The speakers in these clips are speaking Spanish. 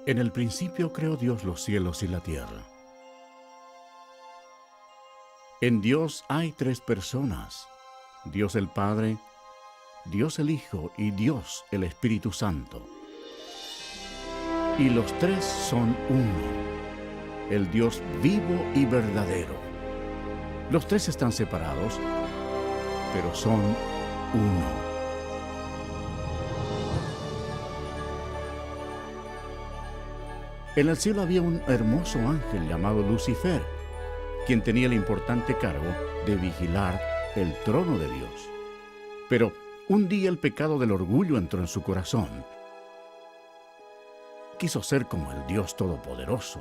En el principio creó Dios los cielos y la tierra. En Dios hay tres personas: Dios el Padre, Dios el Hijo y Dios el Espíritu Santo. Y los tres son uno, el Dios vivo y verdadero. Los tres están separados, pero son uno. En el cielo había un hermoso ángel llamado Lucifer, quien tenía el importante cargo de vigilar el trono de Dios. Pero un día el pecado del orgullo entró en su corazón. Quiso ser como el Dios Todopoderoso.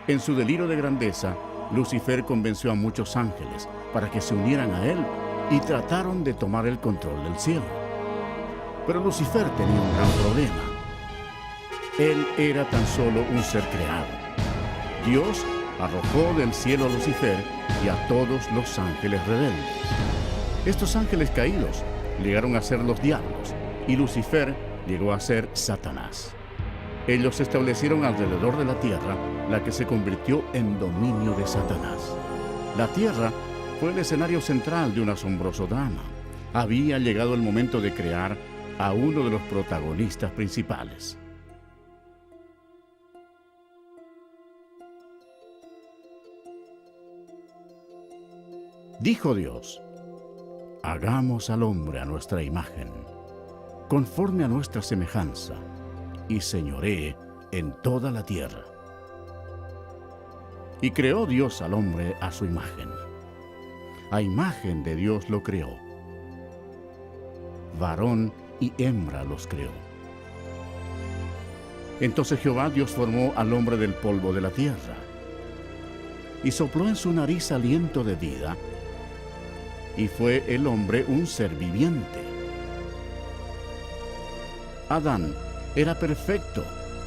En su delirio de grandeza, Lucifer convenció a muchos ángeles para que se unieran a él y trataron de tomar el control del cielo. Pero Lucifer tenía un gran problema. Él era tan solo un ser creado. Dios arrojó del cielo a Lucifer y a todos los ángeles rebeldes. Estos ángeles caídos llegaron a ser los diablos y Lucifer llegó a ser Satanás. Ellos se establecieron alrededor de la tierra, la que se convirtió en dominio de Satanás. La tierra fue el escenario central de un asombroso drama. Había llegado el momento de crear a uno de los protagonistas principales. Dijo Dios: hagamos al hombre a nuestra imagen, conforme a nuestra semejanza, y señoree en toda la tierra. Y creó Dios al hombre a su imagen. A imagen de Dios lo creó. Varón y hembra los creó. Entonces Jehová Dios formó al hombre del polvo de la tierra, y sopló en su nariz aliento de vida, y fue el hombre un ser viviente. Adán era perfecto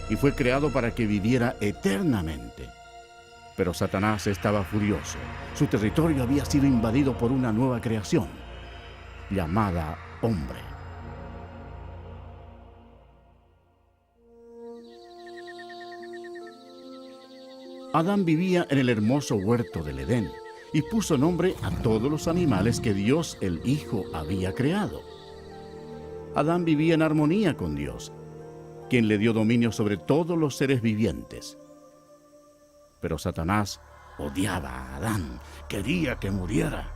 y fue creado para que viviera eternamente. Pero Satanás estaba furioso. Su territorio había sido invadido por una nueva creación, llamada hombre. Adán vivía en el hermoso huerto del Edén y puso nombre a todos los animales que Dios el Hijo había creado. Adán vivía en armonía con Dios, quien le dio dominio sobre todos los seres vivientes. Pero Satanás odiaba a Adán, quería que muriera.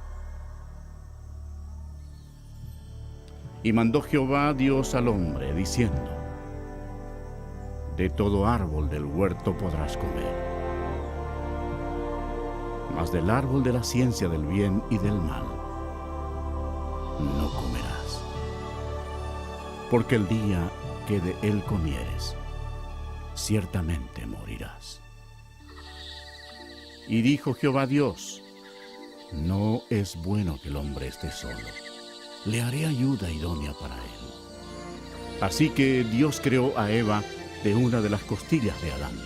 Y mandó Jehová Dios al hombre, diciendo: de todo árbol del huerto podrás comer, mas del árbol de la ciencia del bien y del mal no comerás, porque el día que de él comieres, ciertamente morirás. Y dijo Jehová Dios: no es bueno que el hombre esté solo, le haré ayuda idónea para él. Así que Dios creó a Eva de una de las costillas de Adán.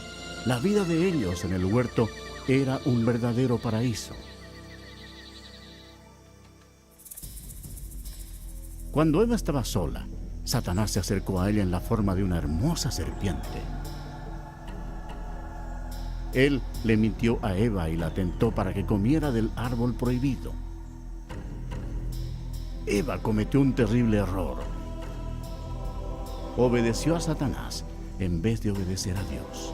La vida de ellos en el huerto era un verdadero paraíso. Cuando Eva estaba sola, Satanás se acercó a ella en la forma de una hermosa serpiente. Él le mintió a Eva y la tentó para que comiera del árbol prohibido. Eva cometió un terrible error. Obedeció a Satanás en vez de obedecer a Dios.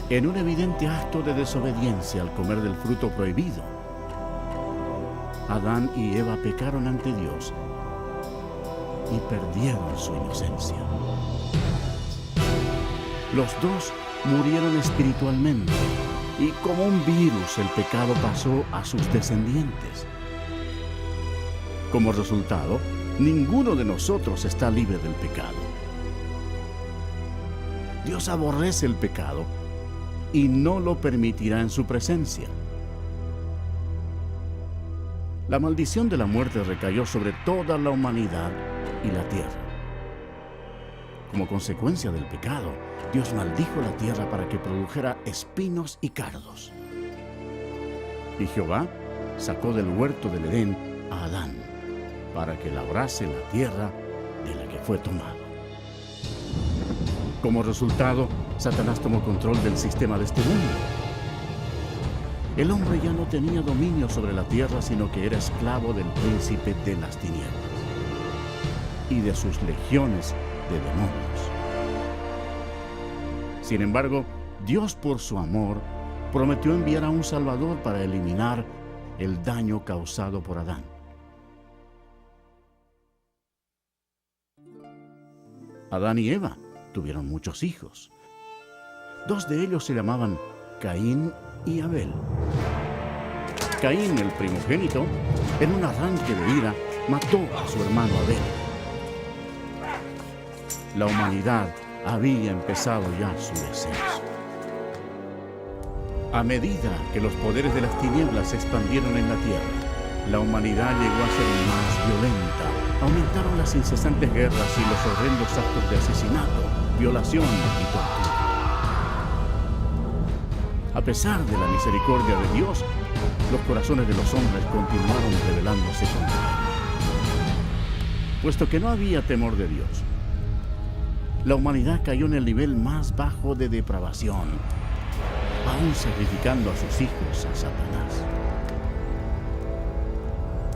En un evidente acto de desobediencia al comer del fruto prohibido, Adán y Eva pecaron ante Dios y perdieron su inocencia. Los dos murieron espiritualmente y como un virus el pecado pasó a sus descendientes. Como resultado, ninguno de nosotros está libre del pecado. Dios aborrece el pecado y no lo permitirá en su presencia. La maldición de la muerte recayó sobre toda la humanidad y la tierra. Como consecuencia del pecado, Dios maldijo la tierra para que produjera espinos y cardos. Y Jehová sacó del huerto del Edén a Adán para que labrase la tierra de la que fue tomado. Como resultado, Satanás tomó control del sistema de este mundo. El hombre ya no tenía dominio sobre la tierra, sino que era esclavo del príncipe de las tinieblas y de sus legiones de demonios. Sin embargo, Dios, por su amor, prometió enviar a un Salvador para eliminar el daño causado por Adán. Adán y Eva tuvieron muchos hijos. 2 de ellos se llamaban Caín y Abel. Caín, el primogénito, en un arranque de ira, mató a su hermano Abel. La humanidad había empezado ya su descenso. A medida que los poderes de las tinieblas se expandieron en la tierra, la humanidad llegó a ser más violenta. Aumentaron las incesantes guerras y los horrendos actos de asesinato, violación y tortura. A pesar de la misericordia de Dios, los corazones de los hombres continuaron rebelándose contra Él. Puesto que no había temor de Dios, la humanidad cayó en el nivel más bajo de depravación, aún sacrificando a sus hijos a Satanás.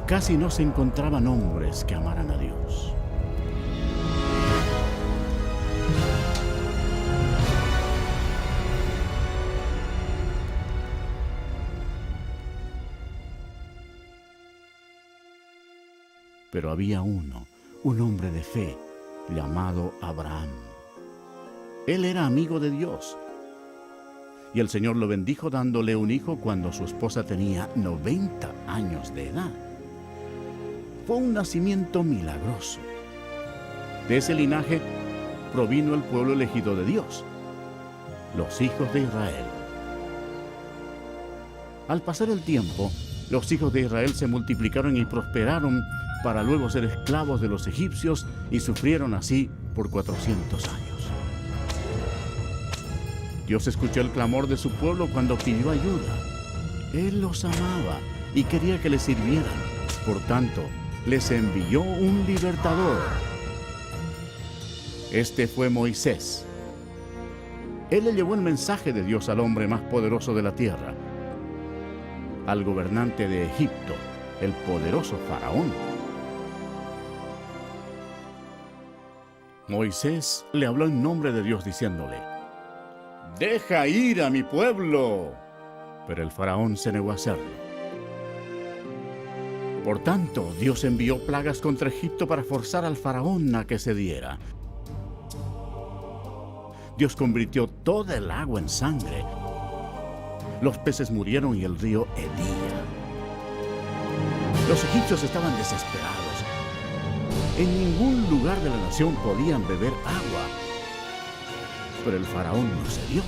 Casi no se encontraban hombres que amaran a Dios. Pero había un hombre de fe, llamado Abraham. Él era amigo de Dios. Y el Señor lo bendijo dándole un hijo cuando su esposa tenía 90 años de edad. Fue un nacimiento milagroso. De ese linaje provino el pueblo elegido de Dios, los hijos de Israel. Al pasar el tiempo, los hijos de Israel se multiplicaron y prosperaron para luego ser esclavos de los egipcios y sufrieron así por 400 años. Dios escuchó el clamor de su pueblo cuando pidió ayuda. Él los amaba y quería que le sirvieran. Por tanto, les envió un libertador. Este fue Moisés. Él le llevó el mensaje de Dios al hombre más poderoso de la tierra, al gobernante de Egipto, el poderoso Faraón. Moisés le habló en nombre de Dios diciéndole: «Deja ir a mi pueblo». Pero el Faraón se negó a hacerlo. Por tanto, Dios envió plagas contra Egipto para forzar al Faraón a que cediera. Dios convirtió toda el agua en sangre. Los peces murieron y el río hedía. Los egipcios estaban desesperados. En ningún lugar de la nación podían beber agua. Pero el Faraón no cedió.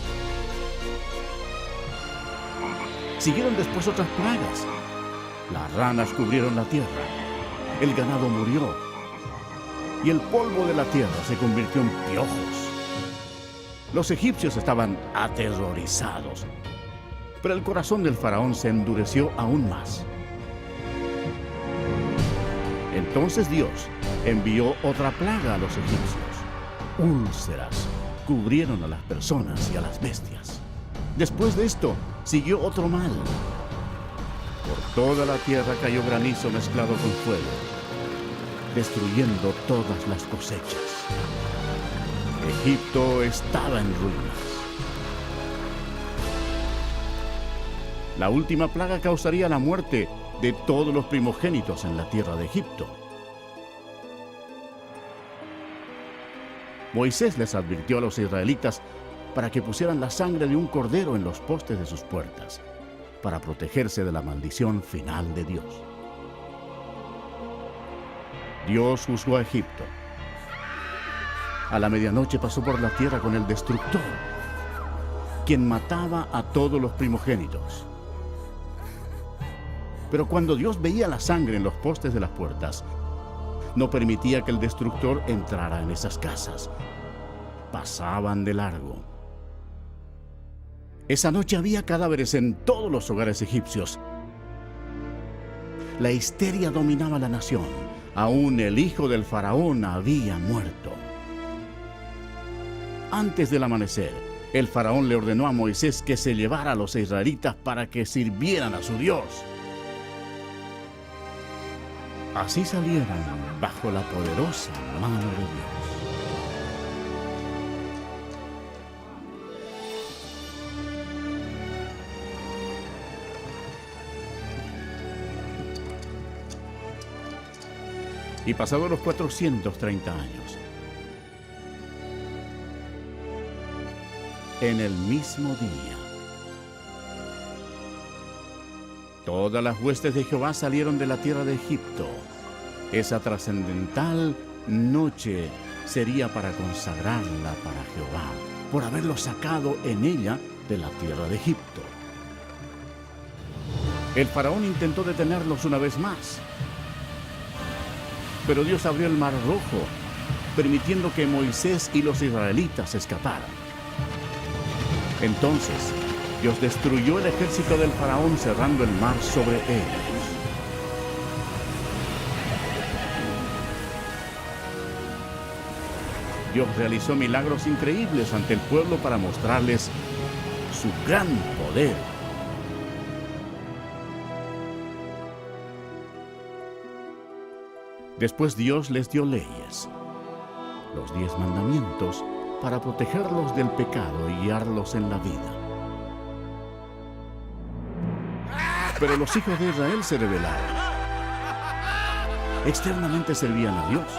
Siguieron después otras plagas. Las ranas cubrieron la tierra, el ganado murió y el polvo de la tierra se convirtió en piojos. Los egipcios estaban aterrorizados, pero el corazón del Faraón se endureció aún más. Entonces Dios envió otra plaga a los egipcios. Úlceras cubrieron a las personas y a las bestias. Después de esto, siguió otro mal. Por toda la tierra cayó granizo mezclado con fuego, destruyendo todas las cosechas. Egipto estaba en ruinas. La última plaga causaría la muerte de todos los primogénitos en la tierra de Egipto. Moisés les advirtió a los israelitas para que pusieran la sangre de un cordero en los postes de sus puertas, para protegerse de la maldición final de Dios. Dios juzgó a Egipto. A la medianoche pasó por la tierra con el destructor, quien mataba a todos los primogénitos. Pero cuando Dios veía la sangre en los postes de las puertas, no permitía que el destructor entrara en esas casas. Pasaban de largo. Esa noche había cadáveres en todos los hogares egipcios. La histeria dominaba la nación. Aún el hijo del faraón había muerto. Antes del amanecer, el faraón le ordenó a Moisés que se llevara a los israelitas para que sirvieran a su Dios. Así salieron bajo la poderosa mano de Dios. Y pasados los 430 años, en el mismo día, todas las huestes de Jehová salieron de la tierra de Egipto. Esa trascendental noche sería para consagrarla para Jehová, por haberlo sacado en ella de la tierra de Egipto. El faraón intentó detenerlos una vez más, pero Dios abrió el mar rojo, permitiendo que Moisés y los israelitas escaparan. Entonces, Dios destruyó el ejército del faraón cerrando el mar sobre ellos. Dios realizó milagros increíbles ante el pueblo para mostrarles su gran poder. Después Dios les dio leyes, los 10 mandamientos, para protegerlos del pecado y guiarlos en la vida. Pero los hijos de Israel se rebelaron. Externamente servían a Dios,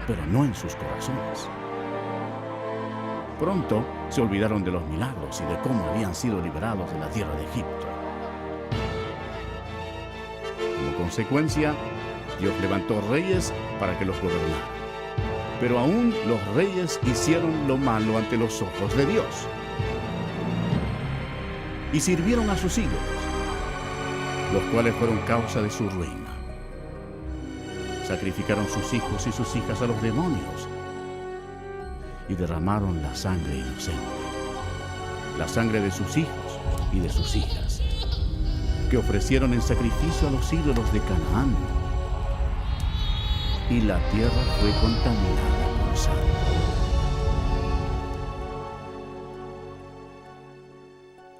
pero no en sus corazones. Pronto se olvidaron de los milagros y de cómo habían sido liberados de la tierra de Egipto. Como consecuencia, Dios levantó reyes para que los gobernaran. Pero aún los reyes hicieron lo malo ante los ojos de Dios y sirvieron a sus ídolos, los cuales fueron causa de su ruina. Sacrificaron sus hijos y sus hijas a los demonios y derramaron la sangre inocente, la sangre de sus hijos y de sus hijas, que ofrecieron en sacrificio a los ídolos de Canaán. Y la tierra fue contaminada con sangre.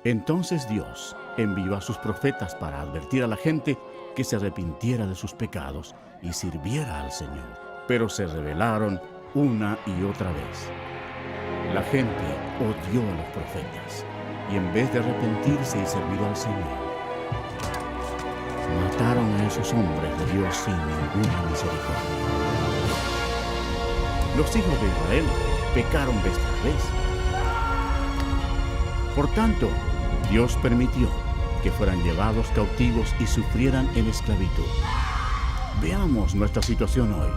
Entonces Dios envió a sus profetas para advertir a la gente que se arrepintiera de sus pecados y sirviera al Señor. Pero se rebelaron una y otra vez. La gente odió a los profetas y en vez de arrepentirse y servir al Señor, mataron a esos hombres de Dios sin ninguna misericordia. Los hijos de Israel pecaron vez tras vez. Por tanto, Dios permitió que fueran llevados cautivos y sufrieran en esclavitud. Veamos nuestra situación hoy.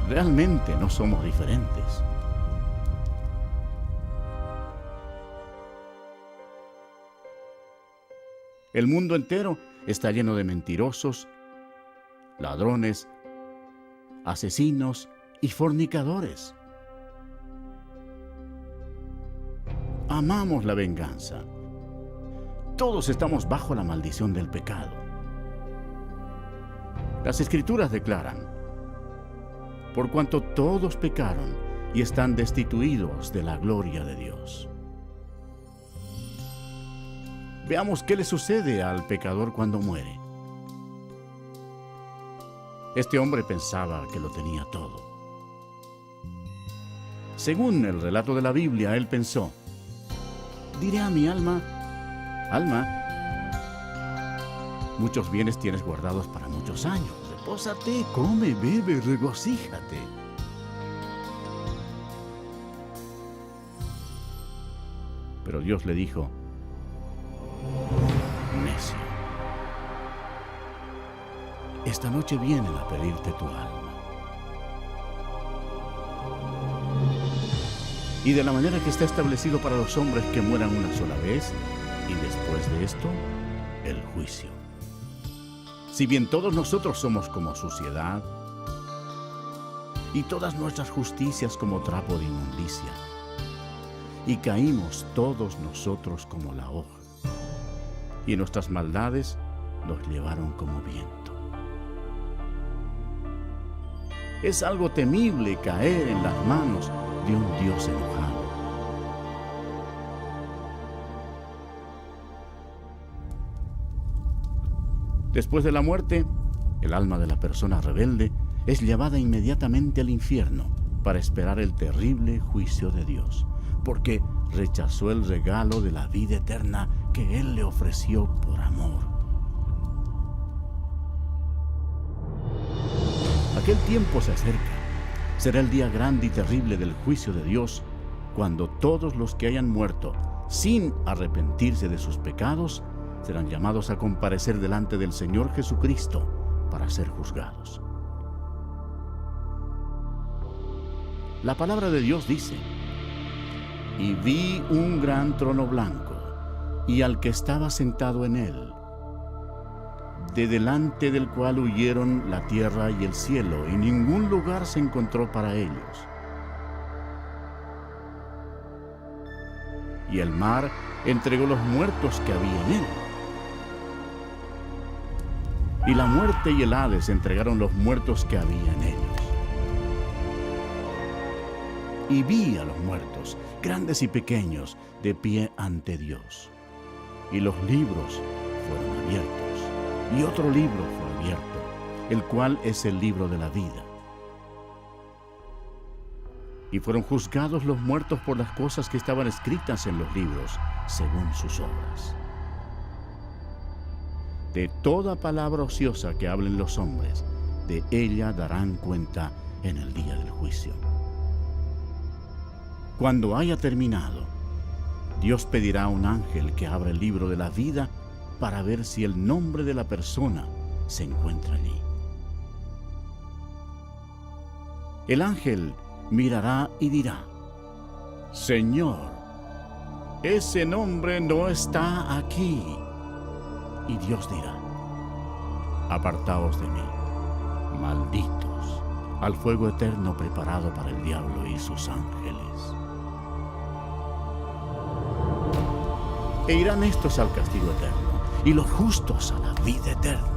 Realmente no somos diferentes. El mundo entero está lleno de mentirosos, ladrones, asesinos y fornicadores. Amamos la venganza. Todos estamos bajo la maldición del pecado. Las Escrituras declaran: por cuanto todos pecaron y están destituidos de la gloria de Dios. Veamos qué le sucede al pecador cuando muere. Este hombre pensaba que lo tenía todo. Según el relato de la Biblia, él pensó: diré a mi alma, alma, muchos bienes tienes guardados para muchos años. Repósate, come, bebe, regocíjate. Pero Dios le dijo: necio, esta noche vienen a pedirte tu alma. Y de la manera que está establecido para los hombres que mueran una sola vez, y después de esto, el juicio. Si bien todos nosotros somos como suciedad, y todas nuestras justicias como trapo de inmundicia, y caímos todos nosotros como la hoja, y nuestras maldades nos llevaron como viento. Es algo temible caer en las manos de un Dios enojado. Después de la muerte, el alma de la persona rebelde es llevada inmediatamente al infierno para esperar el terrible juicio de Dios, porque rechazó el regalo de la vida eterna que Él le ofreció por amor. Aquel tiempo se acerca. Será el día grande y terrible del juicio de Dios, cuando todos los que hayan muerto sin arrepentirse de sus pecados serán llamados a comparecer delante del Señor Jesucristo para ser juzgados. La palabra de Dios dice: y vi un gran trono blanco, y al que estaba sentado en él, de delante del cual huyeron la tierra y el cielo, y ningún lugar se encontró para ellos. Y el mar entregó los muertos que había en él. Y la muerte y el Hades entregaron los muertos que había en ellos. Y vi a los muertos, grandes y pequeños, de pie ante Dios. Y los libros fueron abiertos, y otro libro fue abierto, el cual es el libro de la vida. Y fueron juzgados los muertos por las cosas que estaban escritas en los libros, según sus obras. De toda palabra ociosa que hablen los hombres, de ella darán cuenta en el día del juicio. Cuando haya terminado, Dios pedirá a un ángel que abra el libro de la vida para ver si el nombre de la persona se encuentra allí. El ángel mirará y dirá: Señor, ese nombre no está aquí. Y Dios dirá: apartaos de mí, malditos, al fuego eterno preparado para el diablo y sus ángeles. E irán estos al castigo eterno, y los justos a la vida eterna.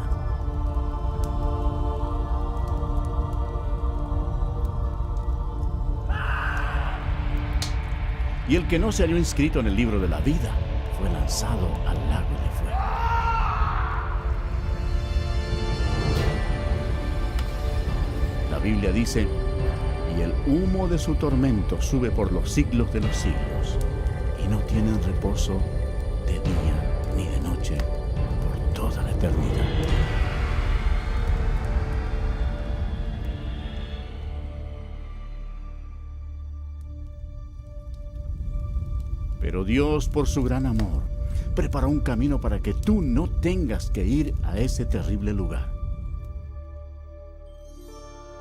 Y el que no se halló inscrito en el libro de la vida fue lanzado al lago de fuego. La Biblia dice: y el humo de su tormento sube por los siglos de los siglos, y no tienen reposo de día ni de noche por toda la eternidad. Pero Dios, por su gran amor, preparó un camino para que tú no tengas que ir a ese terrible lugar.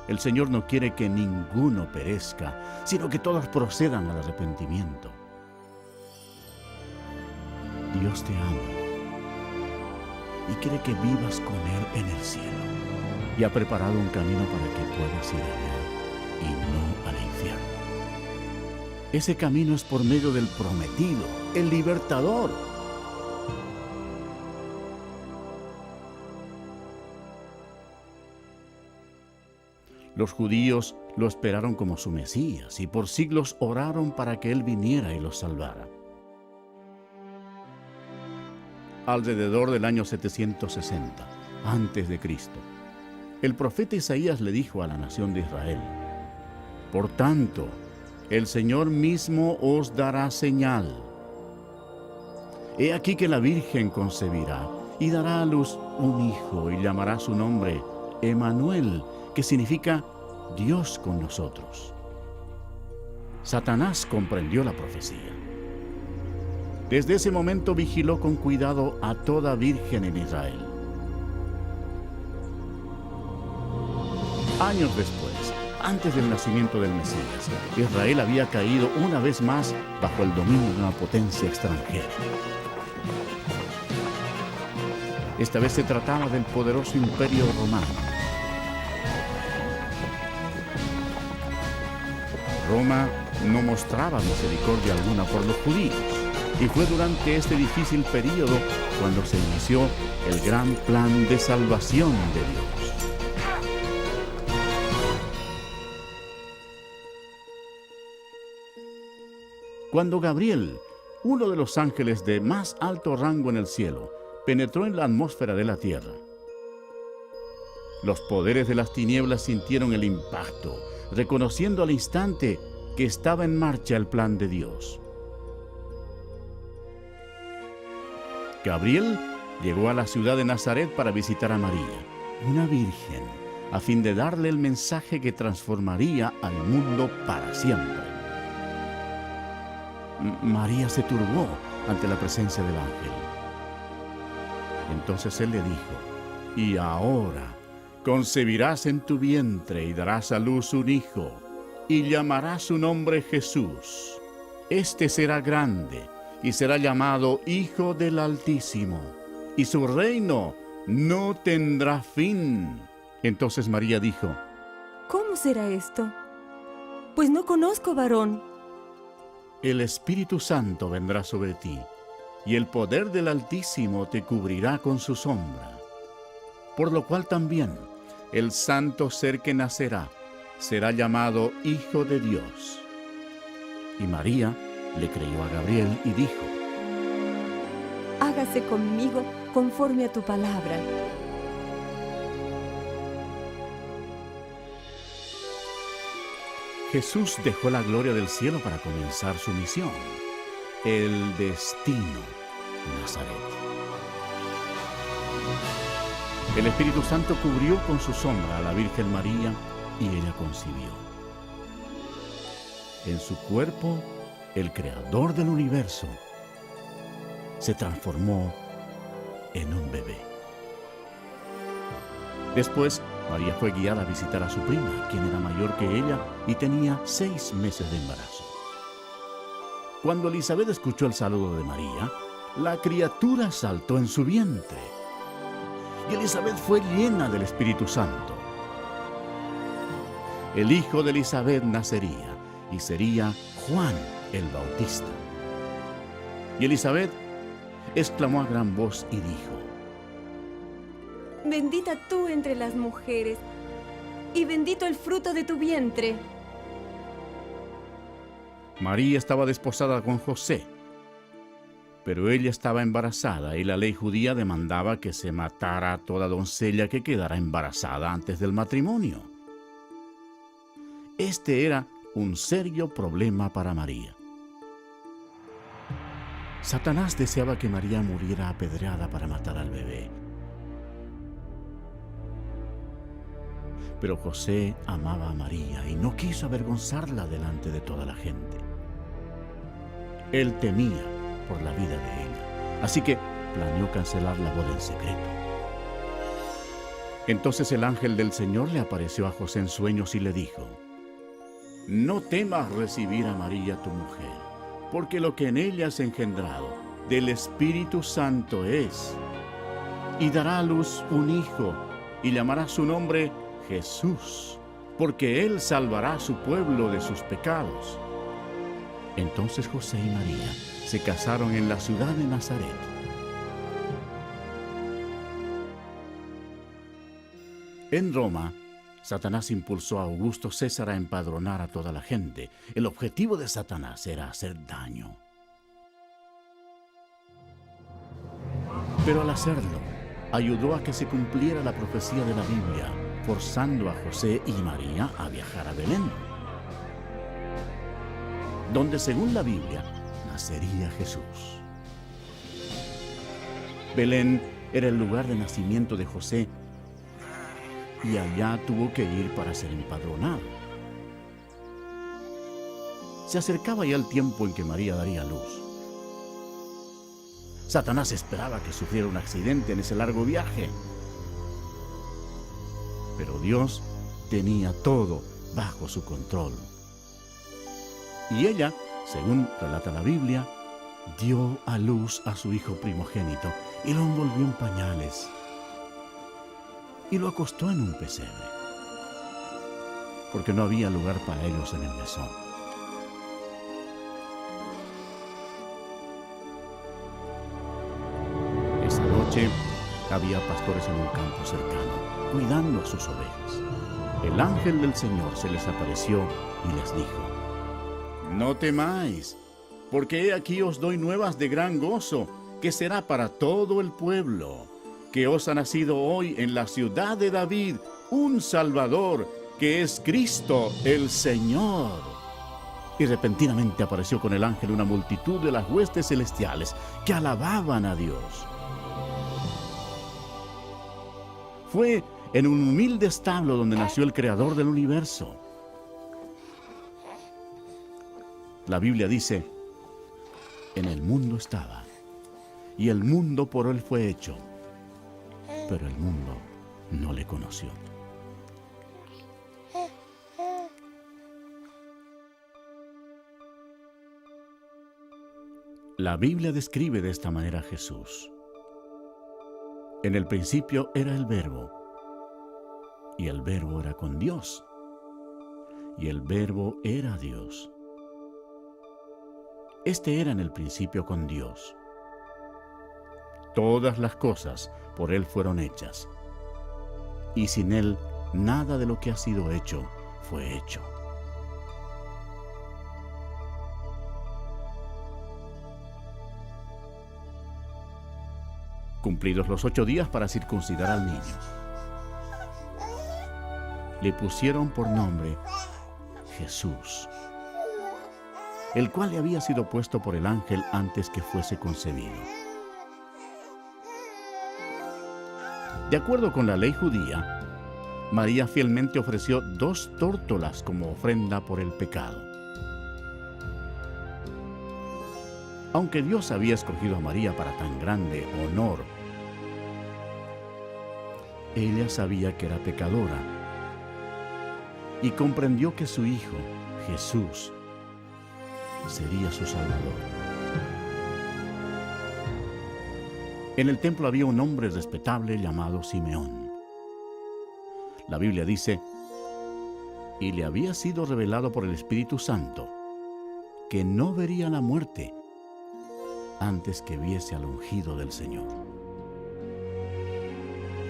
El Señor no quiere que ninguno perezca, sino que todos procedan al arrepentimiento. Dios te ama y quiere que vivas con Él en el cielo, y ha preparado un camino para que puedas ir a Él y no al infierno. Ese camino es por medio del prometido, el libertador. Los judíos lo esperaron como su Mesías y por siglos oraron para que Él viniera y los salvara. Alrededor del año 760 antes de Cristo, el profeta Isaías le dijo a la nación de Israel: por tanto, el Señor mismo os dará señal. He aquí que la Virgen concebirá y dará a luz un hijo, y llamará su nombre Emmanuel, que significa Dios con nosotros. Satanás comprendió la profecía. Desde ese momento vigiló con cuidado a toda virgen en Israel. Años después, antes del nacimiento del Mesías, Israel había caído una vez más bajo el dominio de una potencia extranjera. Esta vez se trataba del poderoso imperio romano. Roma no mostraba misericordia alguna por los judíos, y fue durante este difícil período cuando se inició el gran plan de salvación de Dios. Cuando Gabriel, uno de los ángeles de más alto rango en el cielo, penetró en la atmósfera de la tierra, los poderes de las tinieblas sintieron el impacto, reconociendo al instante que estaba en marcha el plan de Dios. Gabriel llegó a la ciudad de Nazaret para visitar a María, una virgen, a fin de darle el mensaje que transformaría al mundo para siempre. María se turbó ante la presencia del ángel. Entonces él le dijo: «Y ahora concebirás en tu vientre y darás a luz un hijo, y llamarás su nombre Jesús. Este será grande y será llamado Hijo del Altísimo, y su reino no tendrá fin». Entonces María dijo: ¿Cómo será esto? Pues no conozco varón. «El Espíritu Santo vendrá sobre ti, y el poder del Altísimo te cubrirá con su sombra. Por lo cual también el santo ser que nacerá será llamado Hijo de Dios». Y María le creyó a Gabriel y dijo: «Hágase conmigo conforme a tu palabra». Jesús dejó la gloria del cielo para comenzar su misión, el destino, Nazaret. El Espíritu Santo cubrió con su sombra a la Virgen María y ella concibió. En su cuerpo, el Creador del universo se transformó en un bebé. Después, María fue guiada a visitar a su prima, quien era mayor que ella y tenía 6 meses de embarazo. Cuando Elisabet escuchó el saludo de María, la criatura saltó en su vientre. Y Elisabet fue llena del Espíritu Santo. El hijo de Elisabet nacería y sería Juan el Bautista. Y Elisabet exclamó a gran voz y dijo: «Bendita tú entre las mujeres, y bendito el fruto de tu vientre». María estaba desposada con José, pero ella estaba embarazada y la ley judía demandaba que se matara a toda doncella que quedara embarazada antes del matrimonio. Este era un serio problema para María. Satanás deseaba que María muriera apedreada para matar al bebé. Pero José amaba a María y no quiso avergonzarla delante de toda la gente. Él temía por la vida de ella, así que planeó cancelar la boda en secreto. Entonces el ángel del Señor le apareció a José en sueños y le dijo: «No temas recibir a María tu mujer, porque lo que en ella has engendrado del Espíritu Santo es, y dará a luz un hijo, y llamará su nombre Jesús, porque él salvará a su pueblo de sus pecados». Entonces José y María se casaron en la ciudad de Nazaret. En Roma, Satanás impulsó a Augusto César a empadronar a toda la gente. El objetivo de Satanás era hacer daño. Pero al hacerlo, ayudó a que se cumpliera la profecía de la Biblia, forzando a José y María a viajar a Belén, donde según la Biblia nacería Jesús. Belén era el lugar de nacimiento de José y allá tuvo que ir para ser empadronado. Se acercaba ya el tiempo en que María daría luz. Satanás esperaba que sufriera un accidente en ese largo viaje, pero Dios tenía todo bajo su control. Y ella, según relata la Biblia, dio a luz a su hijo primogénito y lo envolvió en pañales y lo acostó en un pesebre, porque no había lugar para ellos en el mesón. Esa noche había pastores en un campo cercano, cuidando a sus ovejas. El ángel del Señor se les apareció y les dijo: «No temáis, porque he aquí os doy nuevas de gran gozo, que será para todo el pueblo, que os ha nacido hoy en la ciudad de David un Salvador, que es Cristo el Señor. Y repentinamente apareció con el ángel una multitud de las huestes celestiales que alababan a Dios. Fue en un humilde establo donde nació el Creador del universo. La Biblia dice: en el mundo estaba, y el mundo por él fue hecho, pero el mundo no le conoció. La Biblia describe de esta manera a Jesús. En el principio era el Verbo, y el Verbo era con Dios, y el Verbo era Dios. Este era en el principio con Dios. Todas las cosas por Él fueron hechas, y sin Él nada de lo que ha sido hecho fue hecho. Cumplidos los 8 días para circuncidar al niño, le pusieron por nombre Jesús, el cual le había sido puesto por el ángel antes que fuese concebido. De acuerdo con la ley judía, María fielmente ofreció 2 tórtolas como ofrenda por el pecado. Aunque Dios había escogido a María para tan grande honor, ella sabía que era pecadora y comprendió que su Hijo, Jesús, sería su Salvador. En el templo había un hombre respetable llamado Simeón. La Biblia dice: y le había sido revelado por el Espíritu Santo que no vería la muerte antes que viese al ungido del Señor.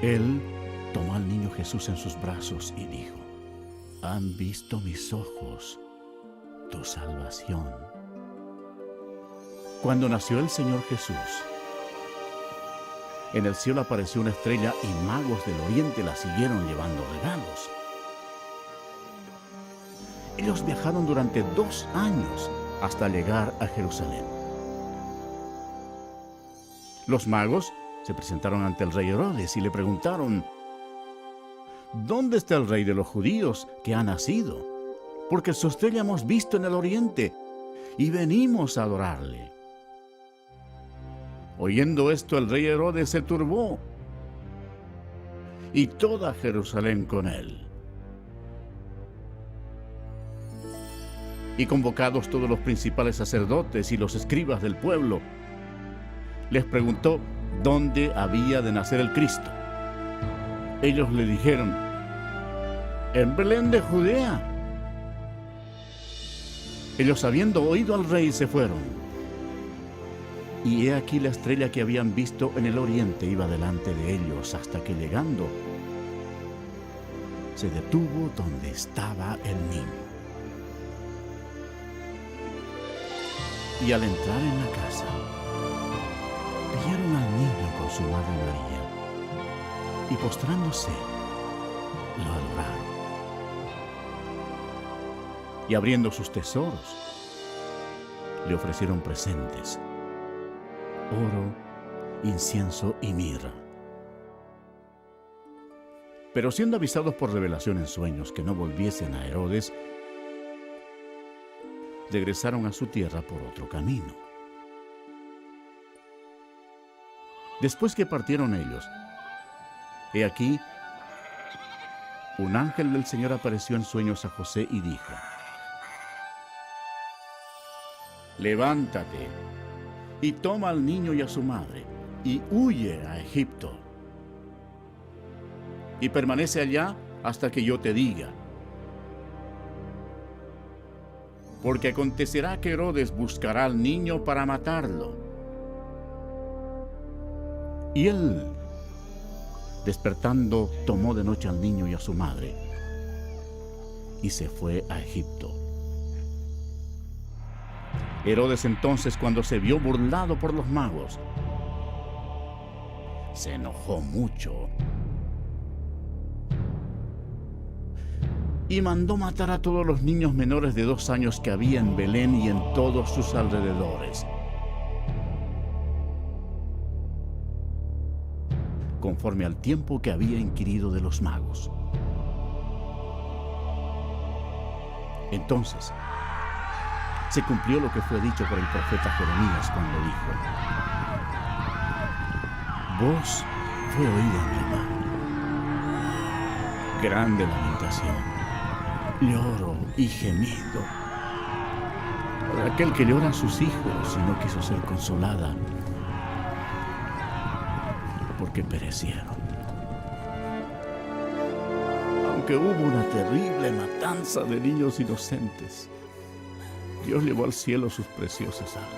Él tomó al niño Jesús en sus brazos y dijo: han visto mis ojos tu salvación. Cuando nació el Señor Jesús, en el cielo apareció una estrella y magos del oriente la siguieron llevando regalos. Ellos viajaron durante 2 años hasta llegar a Jerusalén. Los magos se presentaron ante el rey Herodes y le preguntaron: ¿dónde está el rey de los judíos que ha nacido? Porque su estrella hemos visto en el oriente y venimos a adorarle. Oyendo esto, el rey Herodes se turbó y toda Jerusalén con él. Y convocados todos los principales sacerdotes y los escribas del pueblo, les preguntó dónde había de nacer el Cristo. Ellos le dijeron: en Belén de Judea. Ellos, habiendo oído al rey, se fueron. Y he aquí la estrella que habían visto en el oriente iba delante de ellos, hasta que llegando, se detuvo donde estaba el niño. Y al entrar en la casa, vieron al niño con su madre María, y postrándose, lo adoraron. Y abriendo sus tesoros, le ofrecieron presentes: oro, incienso y mirra. Pero siendo avisados por revelación en sueños que no volviesen a Herodes, regresaron a su tierra por otro camino. Después que partieron ellos, he aquí, un ángel del Señor apareció en sueños a José y dijo: levántate y toma al niño y a su madre y huye a Egipto. Y permanece allá hasta que yo te diga. Porque acontecerá que Herodes buscará al niño para matarlo. Y él, despertando, tomó de noche al niño y a su madre y se fue a Egipto. Herodes entonces, cuando se vio burlado por los magos, se enojó mucho y mandó matar a todos los niños menores de 2 años que había en Belén y en todos sus alrededores, conforme al tiempo que había inquirido de los magos. Entonces se cumplió lo que fue dicho por el profeta Jeremías cuando dijo: voz fue oída en Ramá, grande lamentación, lloro y gemido, por aquel que llora a sus hijos y no quiso ser consolada, porque perecieron. Aunque hubo una terrible matanza de niños inocentes, Dios llevó al cielo sus preciosas almas.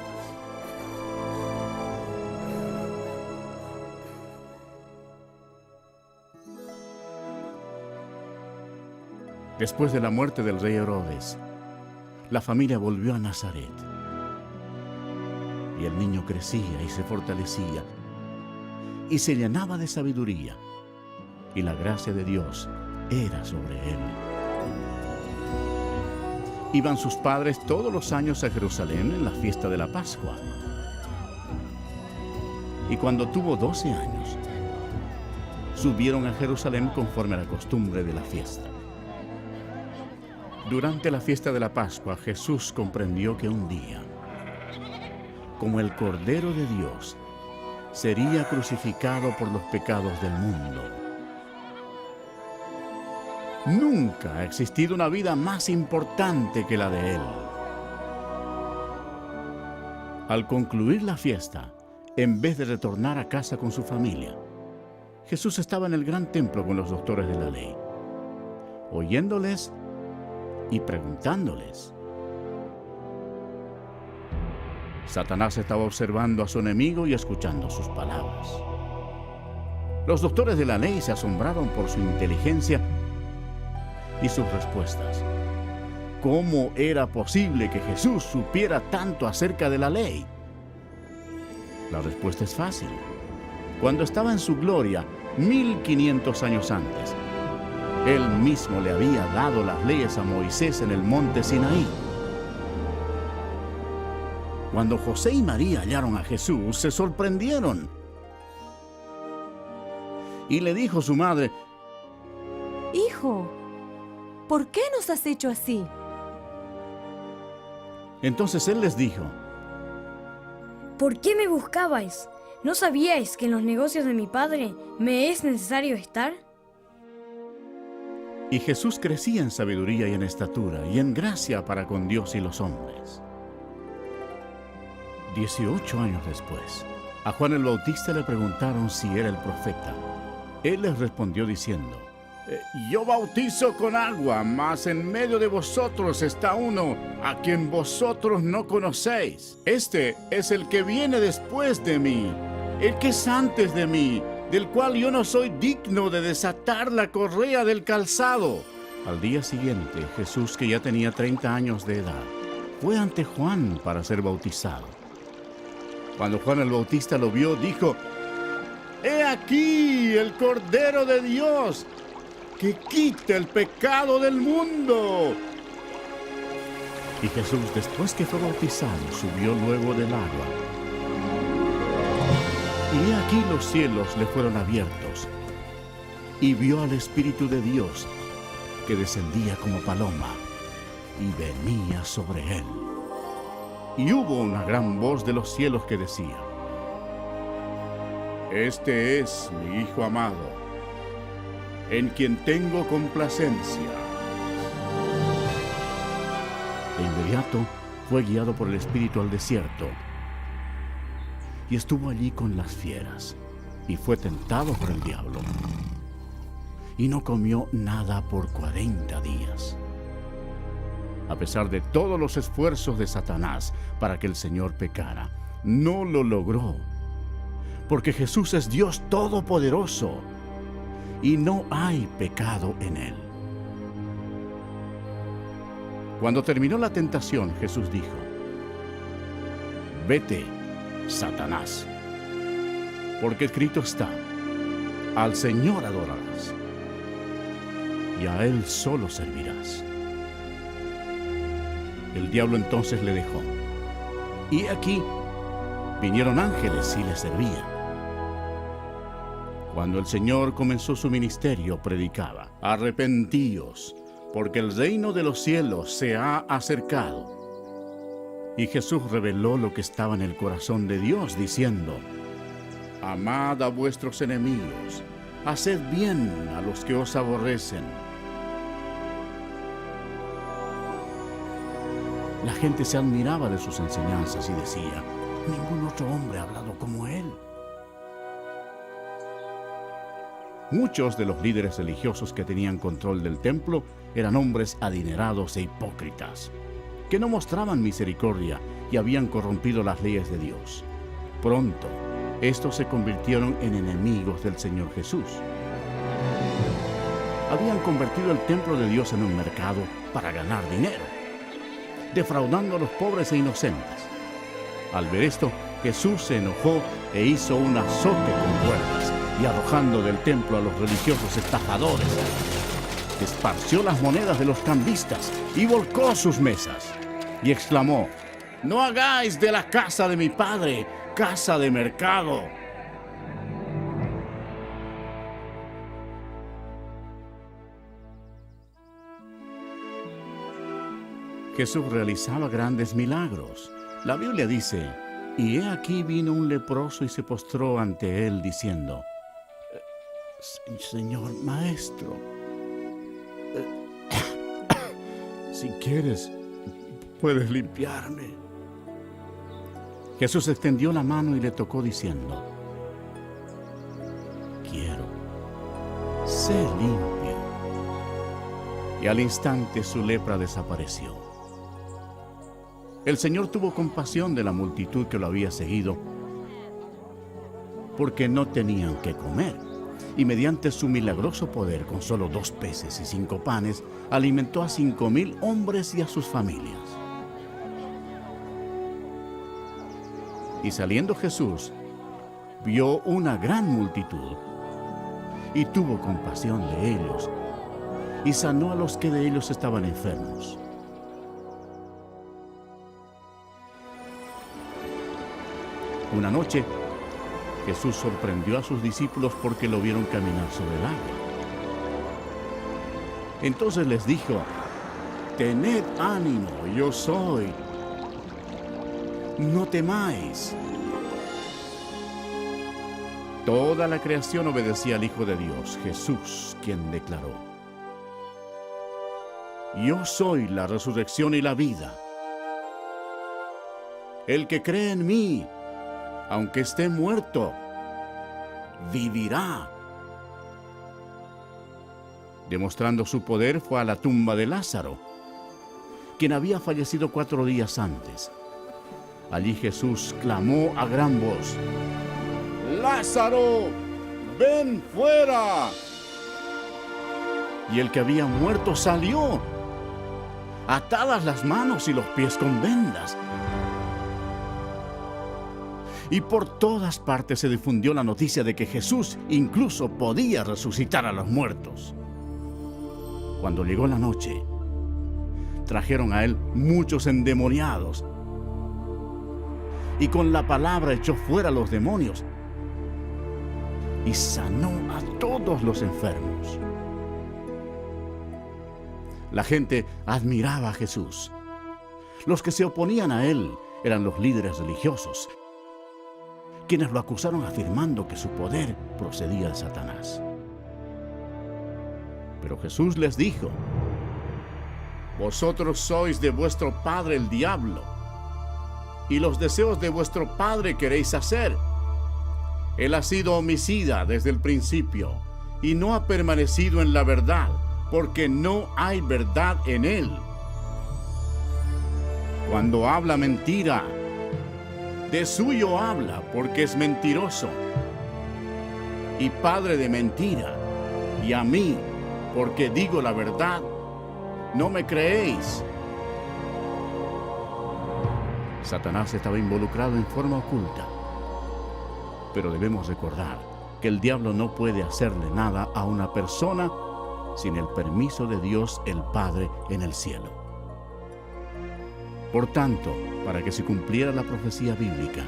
Después de la muerte del rey Herodes, la familia volvió a Nazaret. Y el niño crecía y se fortalecía, y se llenaba de sabiduría, y la gracia de Dios era sobre él. Iban sus padres todos los años a Jerusalén en la fiesta de la Pascua. Y cuando tuvo 12 años, subieron a Jerusalén conforme a la costumbre de la fiesta. Durante la fiesta de la Pascua, Jesús comprendió que un día, como el Cordero de Dios, sería crucificado por los pecados del mundo. Nunca ha existido una vida más importante que la de Él. Al concluir la fiesta, en vez de retornar a casa con su familia, Jesús estaba en el gran templo con los doctores de la ley, oyéndoles y preguntándoles. Satanás estaba observando a su enemigo y escuchando sus palabras. Los doctores de la ley se asombraron por su inteligencia y sus respuestas. ¿Cómo era posible que Jesús supiera tanto acerca de la ley? La respuesta es fácil. Cuando estaba en su gloria, 1500 años antes, Él mismo le había dado las leyes a Moisés en el monte Sinaí. Cuando José y María hallaron a Jesús, se sorprendieron. Y le dijo su madre: Hijo, ¿por qué nos has hecho así? Entonces él les dijo: ¿Por qué me buscabais? ¿No sabíais que en los negocios de mi padre me es necesario estar? Y Jesús crecía en sabiduría y en estatura y en gracia para con Dios y los hombres. 18 años después, a Juan el Bautista le preguntaron si era el profeta. Él les respondió diciendo: yo bautizo con agua, mas en medio de vosotros está uno a quien vosotros no conocéis. Este es el que viene después de mí, el que es antes de mí, del cual yo no soy digno de desatar la correa del calzado. Al día siguiente, Jesús, que ya tenía 30 años de edad, fue ante Juan para ser bautizado. Cuando Juan el Bautista lo vio, dijo: ¡He aquí el Cordero de Dios, que quita el pecado del mundo! Y Jesús, después que fue bautizado, subió luego del agua. Y he aquí los cielos le fueron abiertos, y vio al Espíritu de Dios, que descendía como paloma, y venía sobre él. Y hubo una gran voz de los cielos que decía: Este es mi Hijo amado, en quien tengo complacencia. De inmediato fue guiado por el Espíritu al desierto, y estuvo allí con las fieras, y fue tentado por el diablo, y no comió nada por 40 días. A pesar de todos los esfuerzos de Satanás para que el Señor pecara, no lo logró, porque Jesús es Dios Todopoderoso, y no hay pecado en Él. Cuando terminó la tentación, Jesús dijo: Vete, Satanás, porque escrito está: al Señor adorarás, y a Él solo servirás. El diablo entonces le dejó. Y aquí vinieron ángeles y le servían. Cuando el Señor comenzó su ministerio, predicaba: arrepentíos, porque el reino de los cielos se ha acercado. Y Jesús reveló lo que estaba en el corazón de Dios, diciendo: amad a vuestros enemigos, haced bien a los que os aborrecen. La gente se admiraba de sus enseñanzas y decía: ningún otro hombre ha hablado como él. Muchos de los líderes religiosos que tenían control del templo eran hombres adinerados e hipócritas, que no mostraban misericordia y habían corrompido las leyes de Dios. Pronto, estos se convirtieron en enemigos del Señor Jesús. Habían convertido el templo de Dios en un mercado para ganar dinero, defraudando a los pobres e inocentes. Al ver esto, Jesús se enojó e hizo un azote con cuerdas, y arrojando del templo a los religiosos estafadores, esparció las monedas de los cambistas y volcó sus mesas, y exclamó: no hagáis de la casa de mi padre casa de mercado. Jesús realizaba grandes milagros. La Biblia dice: y he aquí vino un leproso y se postró ante él diciendo: Señor Maestro, si quieres, puedes limpiarme. Jesús extendió la mano y le tocó diciendo: quiero, sé limpio. Y al instante su lepra desapareció. El Señor tuvo compasión de la multitud que lo había seguido, porque no tenían qué comer, y mediante su milagroso poder, con solo 2 peces y 5 panes, alimentó a 5,000 hombres y a sus familias. Y saliendo Jesús, vio una gran multitud, y tuvo compasión de ellos, y sanó a los que de ellos estaban enfermos. Una noche, Jesús sorprendió a sus discípulos porque lo vieron caminar sobre el agua. Entonces les dijo: tened ánimo, yo soy. No temáis. Toda la creación obedecía al Hijo de Dios, Jesús, quien declaró: yo soy la resurrección y la vida. El que cree en mí, aunque esté muerto, vivirá. Demostrando su poder, fue a la tumba de Lázaro, quien había fallecido 4 días antes. Allí Jesús clamó a gran voz: ¡Lázaro, ven fuera! Y el que había muerto salió, atadas las manos y los pies con vendas. Y por todas partes se difundió la noticia de que Jesús incluso podía resucitar a los muertos. Cuando llegó la noche, trajeron a él muchos endemoniados, y con la palabra echó fuera a los demonios y sanó a todos los enfermos. La gente admiraba a Jesús. Los que se oponían a él eran los líderes religiosos, quienes lo acusaron afirmando que su poder procedía de Satanás. Pero Jesús les dijo: vosotros sois de vuestro padre el diablo, y los deseos de vuestro padre queréis hacer. Él ha sido homicida desde el principio, y no ha permanecido en la verdad, porque no hay verdad en él. Cuando habla mentira, de suyo habla, porque es mentiroso y padre de mentira. Y a mí, porque digo la verdad, no me creéis. Satanás estaba involucrado en forma oculta. Pero debemos recordar que el diablo no puede hacerle nada a una persona sin el permiso de Dios el Padre en el cielo. Por tanto, para que se cumpliera la profecía bíblica,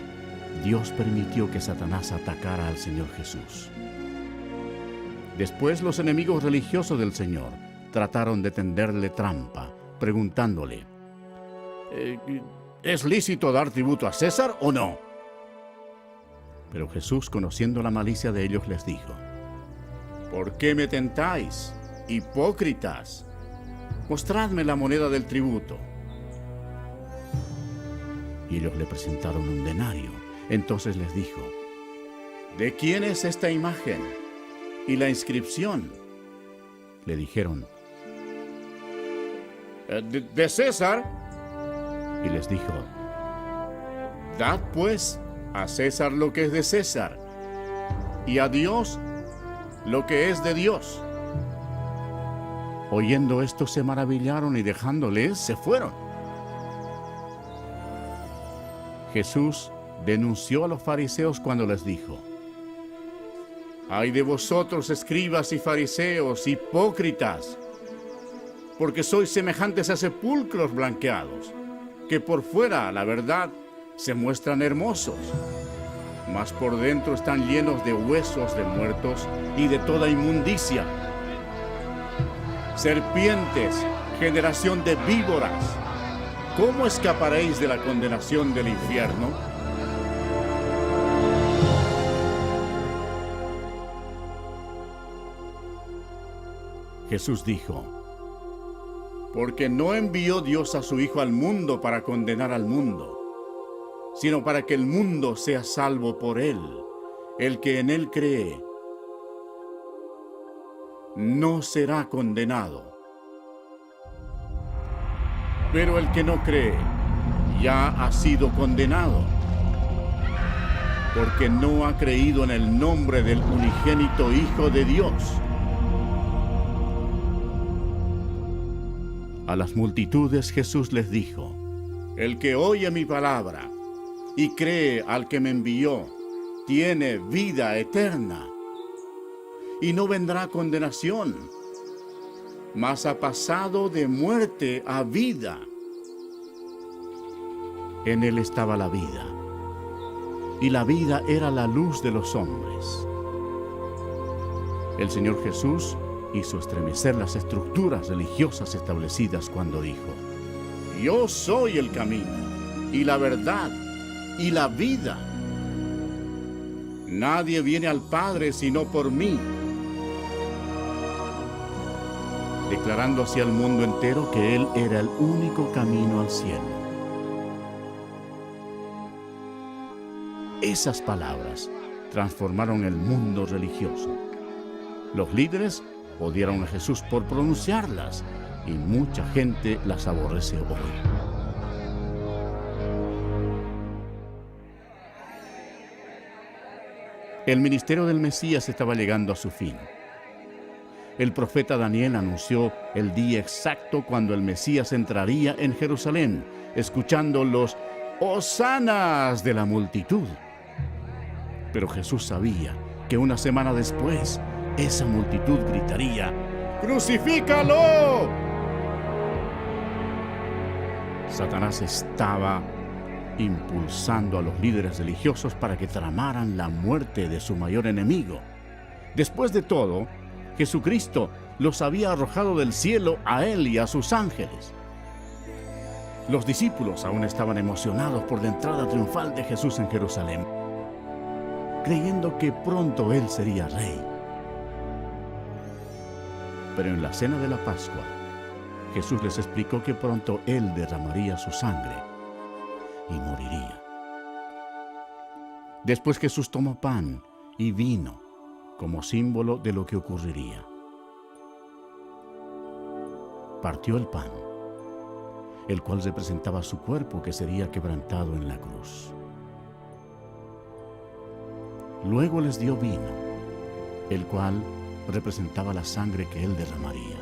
Dios permitió que Satanás atacara al Señor Jesús. Después, los enemigos religiosos del Señor trataron de tenderle trampa, preguntándole: ¿es lícito dar tributo a César o no? Pero Jesús, conociendo la malicia de ellos, les dijo: ¿por qué me tentáis, hipócritas? Mostradme la moneda del tributo. Y ellos le presentaron un denario. Entonces les dijo: ¿de quién es esta imagen y la inscripción? Le dijeron: de César. Y les dijo: dad pues a César lo que es de César, y a Dios lo que es de Dios. Oyendo esto, se maravillaron y dejándoles, se fueron. Jesús denunció a los fariseos cuando les dijo: ¡ay de vosotros, escribas y fariseos, hipócritas! Porque sois semejantes a sepulcros blanqueados, que por fuera, la verdad, se muestran hermosos, mas por dentro están llenos de huesos de muertos y de toda inmundicia. Serpientes, generación de víboras, ¿cómo escaparéis de la condenación del infierno? Jesús dijo: porque no envió Dios a su Hijo al mundo para condenar al mundo, sino para que el mundo sea salvo por él. El que en él cree no será condenado. Pero el que no cree ya ha sido condenado, porque no ha creído en el nombre del unigénito Hijo de Dios. A las multitudes Jesús les dijo: el que oye mi palabra y cree al que me envió, tiene vida eterna, y no vendrá condenación, mas ha pasado de muerte a vida. En él estaba la vida, y la vida era la luz de los hombres. El Señor Jesús hizo estremecer las estructuras religiosas establecidas cuando dijo: yo soy el camino, y la verdad, y la vida. Nadie viene al Padre sino por mí. Declarando así al mundo entero que Él era el único camino al cielo. Esas palabras transformaron el mundo religioso. Los líderes odiaron a Jesús por pronunciarlas, y mucha gente las aborrece hoy. El ministerio del Mesías estaba llegando a su fin. El profeta Daniel anunció el día exacto cuando el Mesías entraría en Jerusalén, escuchando los hosanas de la multitud. Pero Jesús sabía que una semana después, esa multitud gritaría: ¡crucifícalo! Satanás estaba impulsando a los líderes religiosos para que tramaran la muerte de su mayor enemigo. Después de todo, Jesucristo los había arrojado del cielo a él y a sus ángeles. Los discípulos aún estaban emocionados por la entrada triunfal de Jesús en Jerusalén, creyendo que pronto él sería rey. Pero en la cena de la Pascua, Jesús les explicó que pronto él derramaría su sangre y moriría. Después Jesús tomó pan y vino como símbolo de lo que ocurriría. Partió el pan, el cual representaba su cuerpo que sería quebrantado en la cruz. Luego les dio vino, el cual representaba la sangre que él derramaría.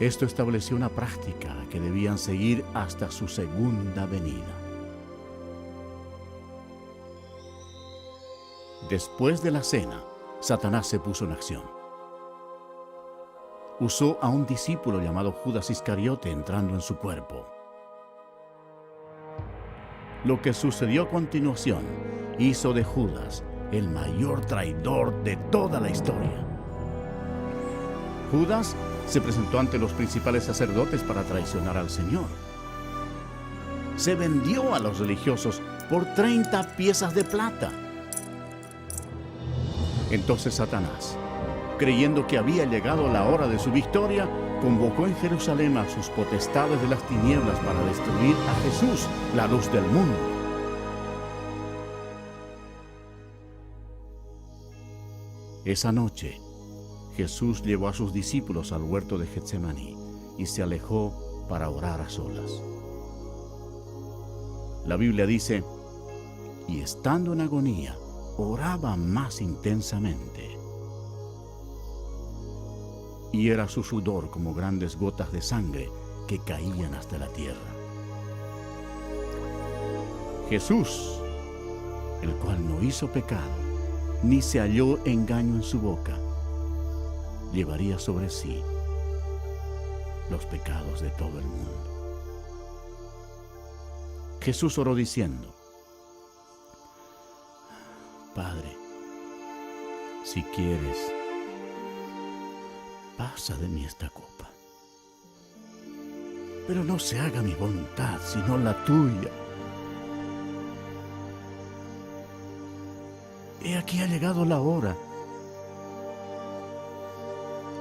Esto estableció una práctica que debían seguir hasta su segunda venida. Después de la cena, Satanás se puso en acción. Usó a un discípulo llamado Judas Iscariote entrando en su cuerpo. Lo que sucedió a continuación hizo de Judas el mayor traidor de toda la historia. Judas se presentó ante los principales sacerdotes para traicionar al Señor. Se vendió a los religiosos por 30 piezas de plata. Entonces Satanás, creyendo que había llegado la hora de su victoria, convocó en Jerusalén a sus potestades de las tinieblas para destruir a Jesús, la luz del mundo. Esa noche, Jesús llevó a sus discípulos al huerto de Getsemaní y se alejó para orar a solas. La Biblia dice, y estando en agonía, oraba más intensamente. Y era su sudor como grandes gotas de sangre que caían hasta la tierra. Jesús, el cual no hizo pecado, ni se halló engaño en su boca, llevaría sobre sí los pecados de todo el mundo. Jesús oró diciendo, Padre, si quieres, pasa de mí esta copa. Pero no se haga mi voluntad, sino la tuya. He aquí ha llegado la hora,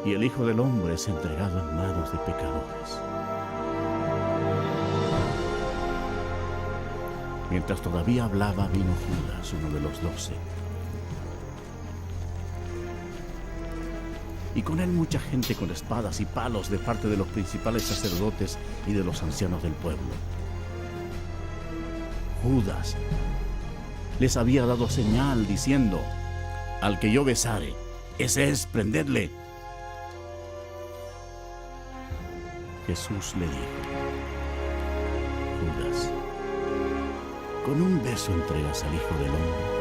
y el Hijo del Hombre es entregado en manos de pecadores. Mientras todavía hablaba, vino Judas, uno de los 12. Y con él mucha gente con espadas y palos de parte de los principales sacerdotes y de los ancianos del pueblo. Judas les había dado señal diciendo, al que yo besare, ese es, prendedle. Jesús le dijo, Judas, ¿con un beso entregas al Hijo del Hombre?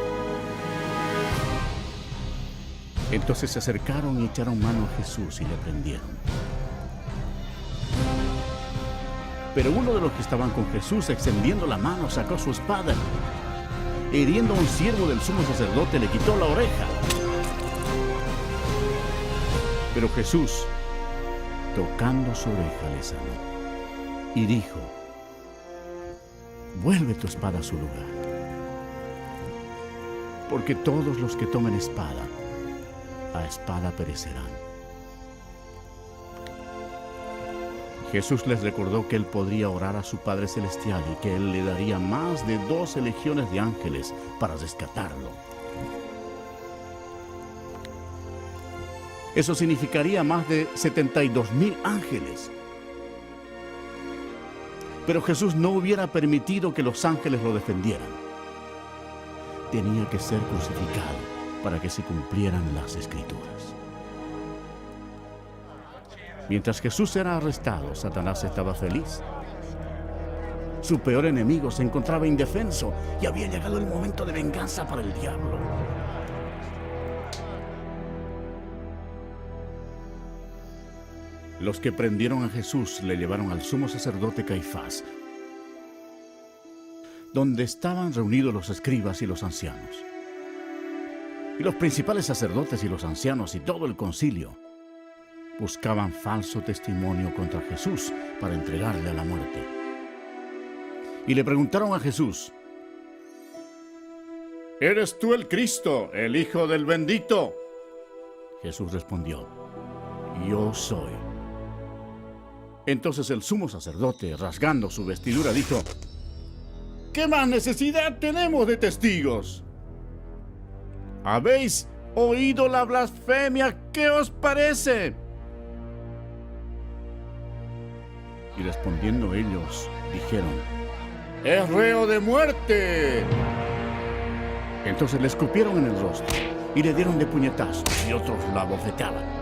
Entonces se acercaron y echaron mano a Jesús y le prendieron. Pero uno de los que estaban con Jesús, extendiendo la mano, sacó su espada. Hiriendo a un siervo del sumo sacerdote, le quitó la oreja. Pero Jesús, tocando su oreja, le sanó y dijo, vuelve tu espada a su lugar, porque todos los que tomen espada, a espada perecerán. Jesús les recordó que él podría orar a su Padre Celestial y que él le daría más de 12 legiones de ángeles para rescatarlo. Eso significaría más de 72,000 ángeles. Pero Jesús no hubiera permitido que los ángeles lo defendieran. Tenía que ser crucificado para que se cumplieran las Escrituras. Mientras Jesús era arrestado, Satanás estaba feliz. Su peor enemigo se encontraba indefenso y había llegado el momento de venganza para el diablo. Los que prendieron a Jesús le llevaron al sumo sacerdote Caifás, donde estaban reunidos los escribas y los ancianos. Y los principales sacerdotes y los ancianos y todo el concilio buscaban falso testimonio contra Jesús para entregarle a la muerte. Y le preguntaron a Jesús, ¿eres tú el Cristo, el Hijo del Bendito? Jesús respondió, yo soy. Entonces el sumo sacerdote, rasgando su vestidura, dijo, ¿qué más necesidad tenemos de testigos? ¿Habéis oído la blasfemia? ¿Qué os parece? Y respondiendo ellos, dijeron, ¡es reo de muerte! Entonces le escupieron en el rostro y le dieron de puñetazos y otros la abofeteaban.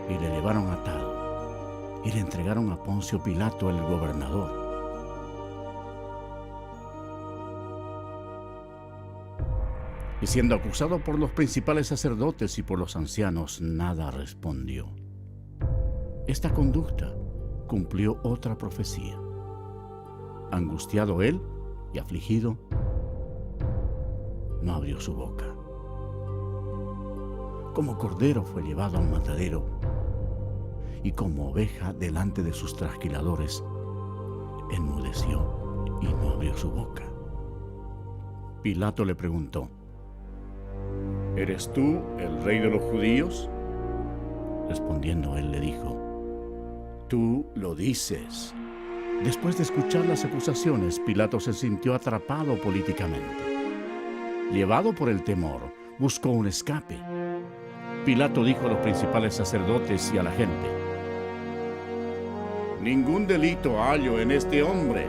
y le llevaron atado y le entregaron a Poncio Pilato, el gobernador. Y siendo acusado por los principales sacerdotes y por los ancianos, nada respondió. Esta conducta cumplió otra profecía. Angustiado él y afligido, no abrió su boca. Como cordero fue llevado al matadero, y como oveja delante de sus trasquiladores, enmudeció y no abrió su boca. Pilato le preguntó: ¿Eres tú el rey de los judíos? Respondiendo él le dijo: Tú lo dices. Después de escuchar las acusaciones, Pilato se sintió atrapado políticamente. Llevado por el temor, buscó un escape. Pilato dijo a los principales sacerdotes y a la gente: Ningún delito hallo en este hombre.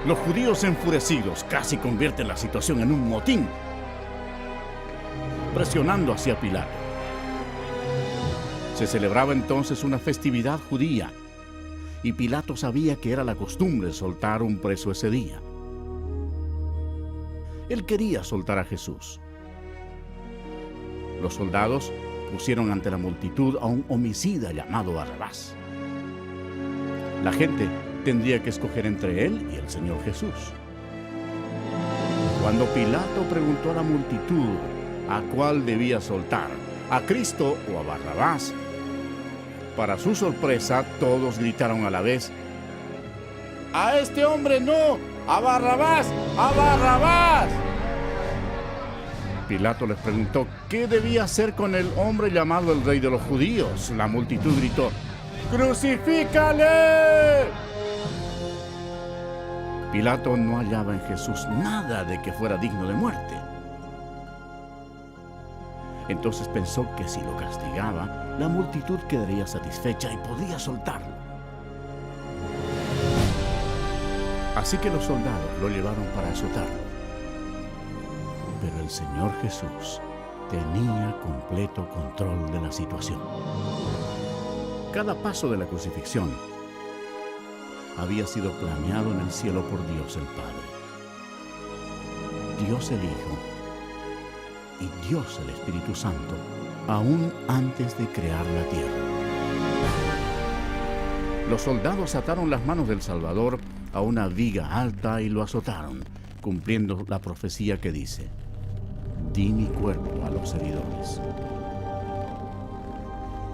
Los judíos enfurecidos casi convierten la situación en un motín, presionando hacia Pilato. Se celebraba entonces una festividad judía, y Pilato sabía que era la costumbre soltar un preso ese día. Él quería soltar a Jesús. Los soldados pusieron ante la multitud a un homicida llamado Barrabás. La gente tendría que escoger entre él y el Señor Jesús. Cuando Pilato preguntó a la multitud a cuál debía soltar, a Cristo o a Barrabás, para su sorpresa todos gritaron a la vez: ¡A este hombre no! ¡A Barrabás! ¡A Barrabás! Pilato les preguntó qué debía hacer con el hombre llamado el Rey de los Judíos. La multitud gritó: ¡Crucifícale! Pilato no hallaba en Jesús nada de que fuera digno de muerte. Entonces pensó que si lo castigaba, la multitud quedaría satisfecha y podía soltarlo. Así que los soldados lo llevaron para azotarlo. Pero el Señor Jesús tenía completo control de la situación. Cada paso de la crucifixión había sido planeado en el cielo por Dios el Padre, Dios el Hijo y Dios el Espíritu Santo, aún antes de crear la tierra. Los soldados ataron las manos del Salvador a una viga alta y lo azotaron, cumpliendo la profecía que dice: Di mi cuerpo a los heridores.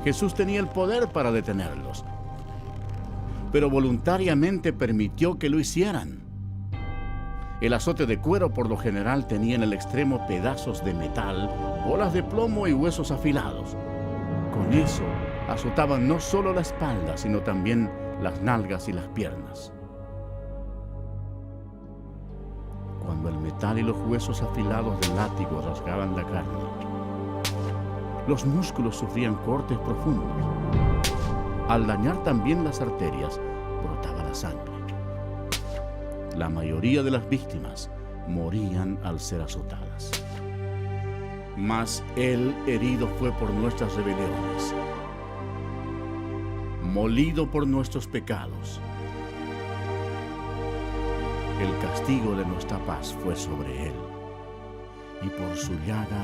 Jesús tenía el poder para detenerlos, pero voluntariamente permitió que lo hicieran. El azote de cuero por lo general tenía en el extremo pedazos de metal, bolas de plomo y huesos afilados. Con eso azotaban no solo la espalda, sino también las nalgas y las piernas. Cuando el metal y los huesos afilados del látigo rasgaban la carne, los músculos sufrían cortes profundos. Al dañar también las arterias, brotaba la sangre. La mayoría de las víctimas morían al ser azotadas. Mas Él herido fue por nuestras rebeliones, molido por nuestros pecados. El castigo de nuestra paz fue sobre Él, y por su llaga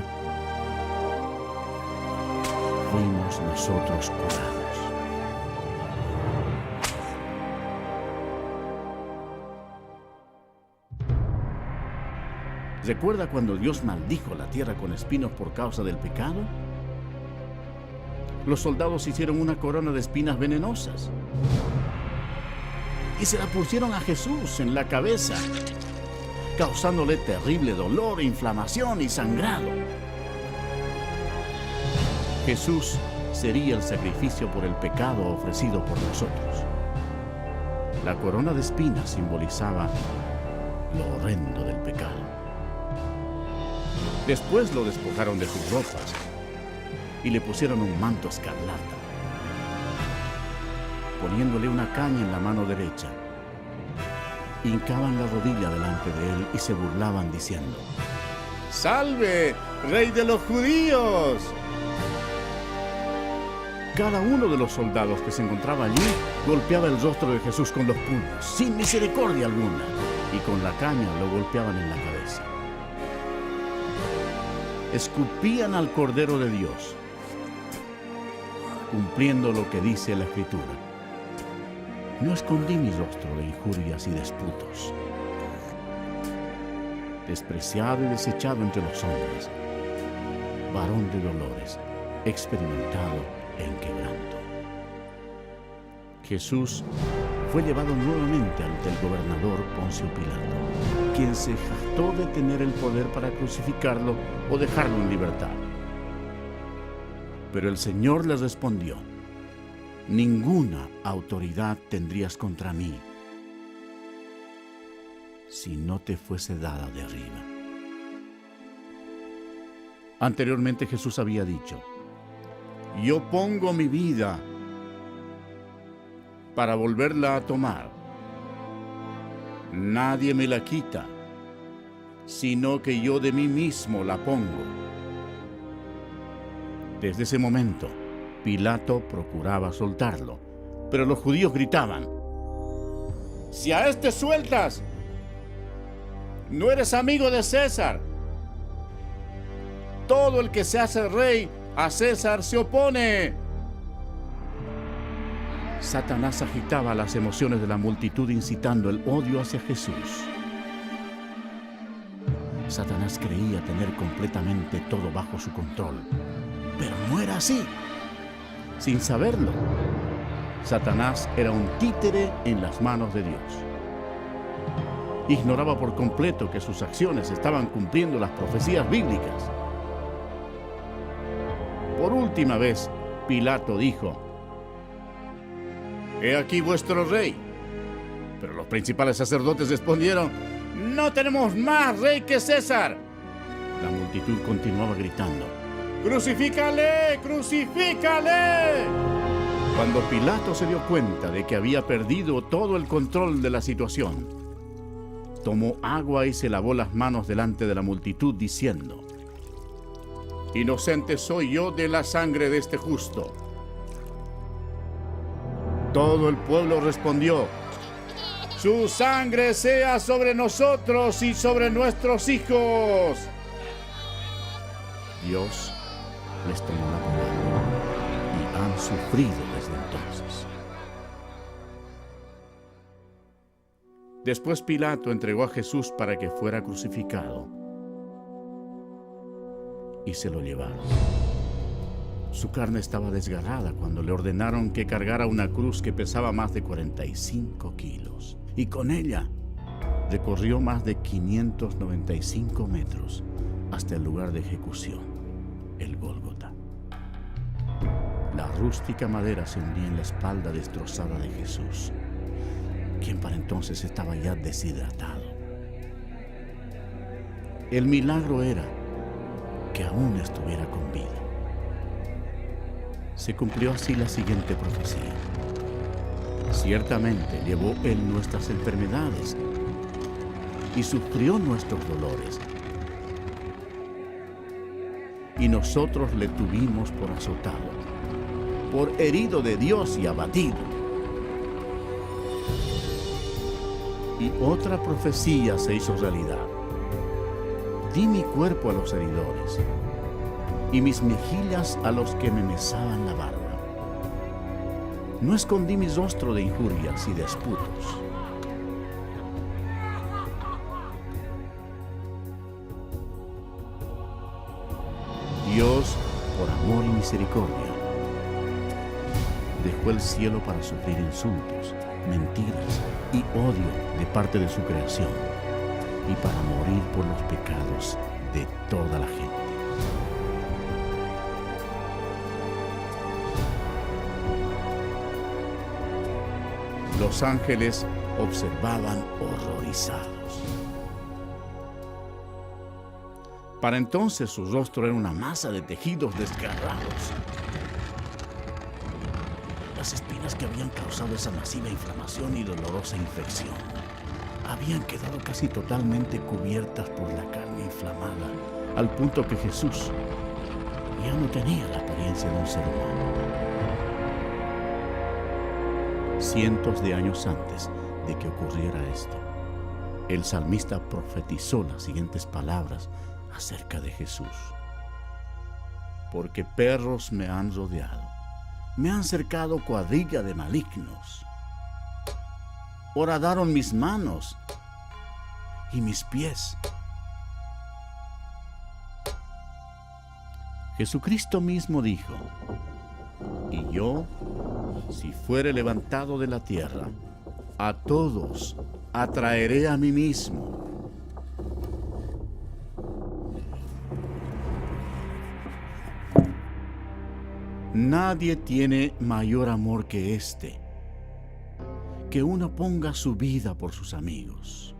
fuimos nosotros curados. ¿Recuerda cuando Dios maldijo la tierra con espinos por causa del pecado? Los soldados hicieron una corona de espinas venenosas y se la pusieron a Jesús en la cabeza, causándole terrible dolor, inflamación y sangrado. Jesús sería el sacrificio por el pecado ofrecido por nosotros. La corona de espinas simbolizaba lo horrendo del pecado. Después lo despojaron de sus ropas y le pusieron un manto escarlata, poniéndole una caña en la mano derecha. Hincaban la rodilla delante de él y se burlaban diciendo: ¡Salve, Rey de los Judíos! Cada uno de los soldados que se encontraba allí golpeaba el rostro de Jesús con los puños, sin misericordia alguna, y con la caña lo golpeaban en la cabeza. Escupían al Cordero de Dios, cumpliendo lo que dice la Escritura. No escondí mi rostro de injurias y disputos. Despreciado y desechado entre los hombres, varón de dolores, experimentado en quebranto. Jesús fue llevado nuevamente ante el gobernador Poncio Pilato, quien se jactó de tener el poder para crucificarlo o dejarlo en libertad. Pero el Señor le respondió: ninguna autoridad tendrías contra mí si no te fuese dada de arriba. Anteriormente Jesús había dicho: yo pongo mi vida para volverla a tomar. Nadie me la quita, sino que yo de mí mismo la pongo. Desde ese momento, Pilato procuraba soltarlo, pero los judíos gritaban: si a este sueltas, no eres amigo de César. Todo el que se hace rey a César se opone. Satanás agitaba las emociones de la multitud, incitando el odio hacia Jesús. Satanás creía tener completamente todo bajo su control, pero no era así. Sin saberlo, Satanás era un títere en las manos de Dios. Ignoraba por completo que sus acciones estaban cumpliendo las profecías bíblicas. Por última vez, Pilato dijo: he aquí vuestro rey. Pero los principales sacerdotes respondieron: no tenemos más rey que César. La multitud continuaba gritando: ¡crucifícale! ¡Crucifícale! Cuando Pilato se dio cuenta de que había perdido todo el control de la situación, tomó agua y se lavó las manos delante de la multitud, diciendo: inocente soy yo de la sangre de este justo. Todo el pueblo respondió: su sangre sea sobre nosotros y sobre nuestros hijos. Dios les tomó la palabra y han sufrido desde entonces. Después Pilato entregó a Jesús para que fuera crucificado y se lo llevaron. Su carne estaba desgarrada cuando le ordenaron que cargara una cruz que pesaba más de 45 kilos. Y con ella recorrió más de 595 metros hasta el lugar de ejecución, el Gólgota. La rústica madera se hundía en la espalda destrozada de Jesús, quien para entonces estaba ya deshidratado. El milagro era que aún estuviera con vida. Se cumplió así la siguiente profecía: ciertamente llevó Él nuestras enfermedades y sufrió nuestros dolores, y nosotros le tuvimos por azotado, por herido de Dios y abatido. Y otra profecía se hizo realidad: di mi cuerpo a los heridores y mis mejillas a los que me mesaban la barba. No escondí mi rostro de injurias y disputos. Dios, por amor y misericordia, dejó el cielo para sufrir insultos, mentiras y odio de parte de su creación, y para morir por los pecados de toda la gente. Los ángeles observaban horrorizados. Para entonces su rostro era una masa de tejidos desgarrados. Las espinas que habían causado esa masiva inflamación y dolorosa infección habían quedado casi totalmente cubiertas por la carne inflamada, al punto que Jesús ya no tenía la apariencia de un ser humano. cientos de años antes de que ocurriera esto, el salmista profetizó las siguientes palabras acerca de Jesús. Porque perros me han rodeado, me han cercado cuadrilla de malignos. Horadaron mis manos y mis pies. Jesucristo mismo dijo: y yo, si fuere levantado de la tierra, a todos atraeré a mí mismo. Nadie tiene mayor amor que este, que uno ponga su vida por sus amigos.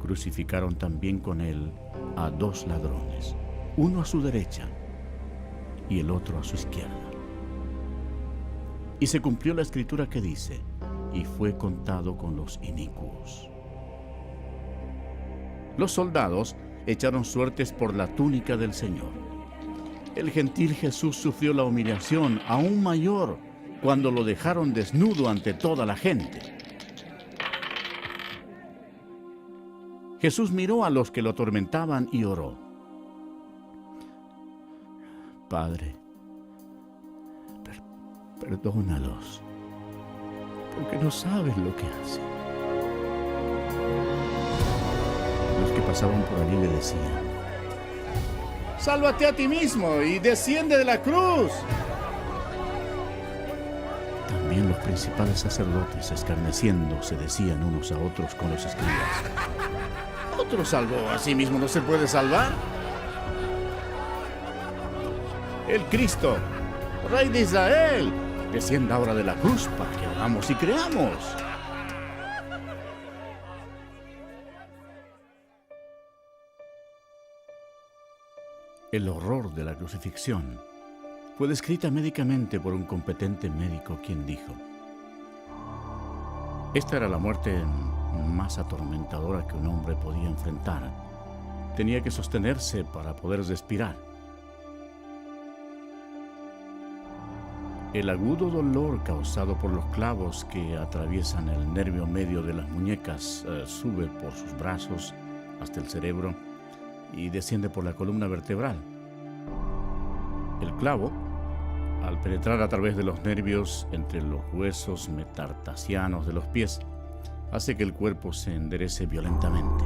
Crucificaron también con él a 2 ladrones, uno a su derecha y el otro a su izquierda. Y se cumplió la escritura que dice: y fue contado con los inicuos. Los soldados echaron suertes por la túnica del Señor. El gentil Jesús sufrió la humillación aún mayor cuando lo dejaron desnudo ante toda la gente. Jesús miró a los que lo atormentaban y oró: Padre, perdónalos, porque no saben lo que hacen. Los que pasaban por allí le decían: sálvate a ti mismo y desciende de la cruz. También los principales sacerdotes, escarneciendo, se decían unos a otros con los escribas: ¿otro salvó a sí mismo no se puede salvar? El Cristo, Rey de Israel, descienda ahora de la cruz para que hagamos y creamos. El horror de la crucifixión fue descrita médicamente por un competente médico, quien dijo: esta era la muerte más atormentadora que un hombre podía enfrentar. Tenía que sostenerse para poder respirar. El agudo dolor causado por los clavos que atraviesan el nervio medio de las muñecas sube por sus brazos hasta el cerebro y desciende por la columna vertebral. El clavo, al penetrar a través de los nervios entre los huesos metatarsianos de los pies, hace que el cuerpo se enderece violentamente.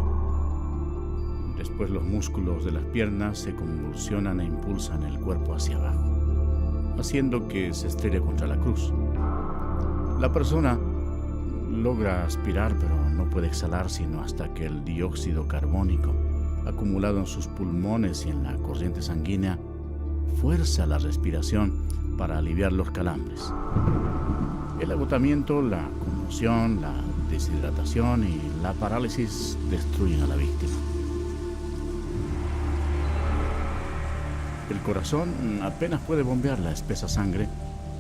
Después los músculos de las piernas se convulsionan e impulsan el cuerpo hacia abajo, haciendo que se estrelle contra la cruz. La persona logra aspirar, pero no puede exhalar sino hasta que el dióxido carbónico, acumulado en sus pulmones y en la corriente sanguínea, fuerza la respiración para aliviar los calambres. El agotamiento, la conmoción, la deshidratación y la parálisis destruyen a la víctima. El corazón apenas puede bombear la espesa sangre,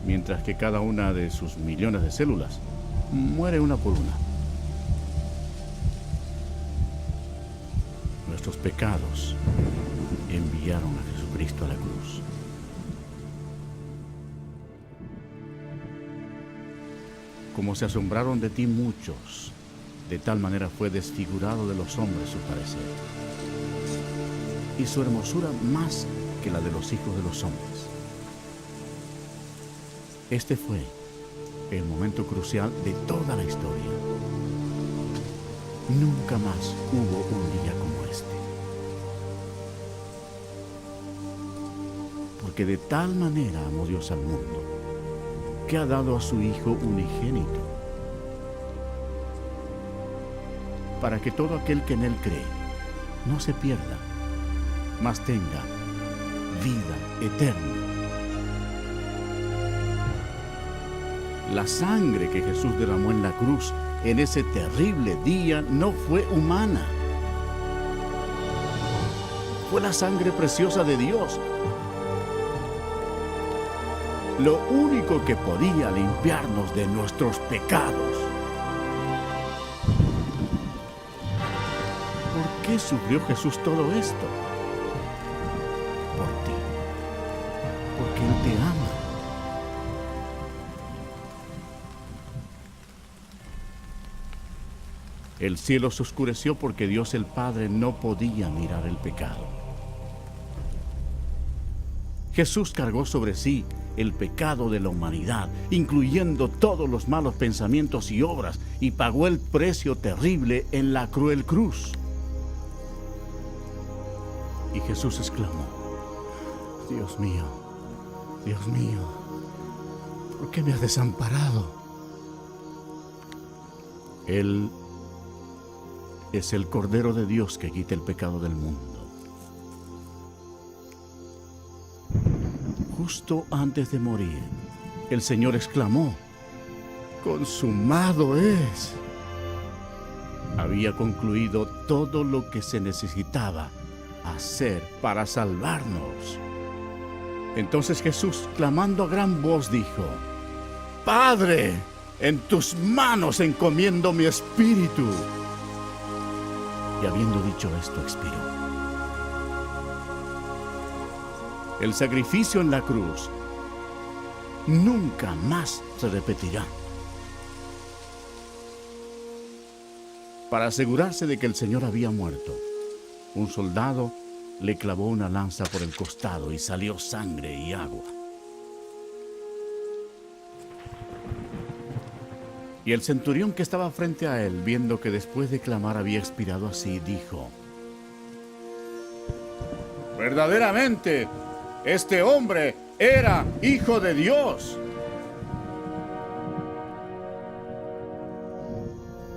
mientras que cada una de sus millones de células muere una por una. Nuestros pecados enviaron a Jesucristo a la cruz. Como se asombraron de ti muchos, de tal manera fue desfigurado de los hombres su parecer, y su hermosura más que la de los hijos de los hombres. Este fue el momento crucial de toda la historia. Nunca más hubo un día como este. Porque de tal manera amó Dios al mundo, que ha dado a su Hijo unigénito, para que todo aquel que en Él cree no se pierda, mas tenga vida eterna. La sangre que Jesús derramó en la cruz en ese terrible día no fue humana. Fue la sangre preciosa de Dios. Lo único que podía limpiarnos de nuestros pecados. ¿Por qué sufrió Jesús todo esto? Por ti. Porque Él te ama. El cielo se oscureció porque Dios el Padre no podía mirar el pecado. Jesús cargó sobre sí el pecado de la humanidad, incluyendo todos los malos pensamientos y obras, y pagó el precio terrible en la cruel cruz. Y Jesús exclamó: Dios mío, ¿por qué me has desamparado? Él es el Cordero de Dios que quita el pecado del mundo. Justo antes de morir, el Señor exclamó: ¡consumado es! Había concluido todo lo que se necesitaba hacer para salvarnos. Entonces Jesús, clamando a gran voz, dijo: Padre, en tus manos encomiendo mi espíritu. Y habiendo dicho esto, expiró. El sacrificio en la cruz nunca más se repetirá. Para asegurarse de que el Señor había muerto, un soldado le clavó una lanza por el costado y salió sangre y agua. Y el centurión que estaba frente a él, viendo que después de clamar había expirado así, dijo: verdaderamente, este hombre era Hijo de Dios.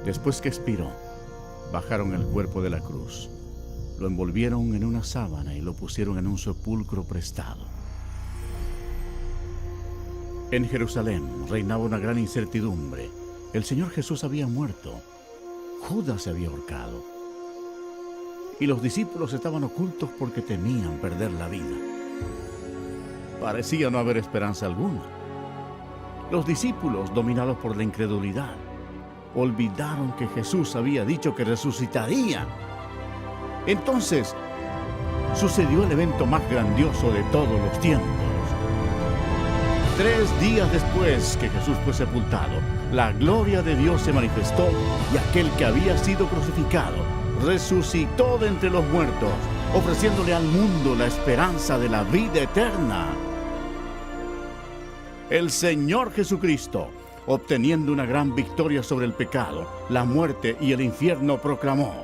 Después que expiró, bajaron el cuerpo de la cruz, lo envolvieron en una sábana y lo pusieron en un sepulcro prestado. En Jerusalén reinaba una gran incertidumbre. El Señor Jesús había muerto. Judas se había ahorcado. Y los discípulos estaban ocultos porque temían perder la vida. Parecía no haber esperanza alguna. Los discípulos, dominados por la incredulidad, olvidaron que Jesús había dicho que resucitaría. Entonces, sucedió el evento más grandioso de todos los tiempos. 3 días después que Jesús fue sepultado, la gloria de Dios se manifestó y aquel que había sido crucificado resucitó de entre los muertos, ofreciéndole al mundo la esperanza de la vida eterna. El Señor Jesucristo, obteniendo una gran victoria sobre el pecado, la muerte y el infierno, proclamó: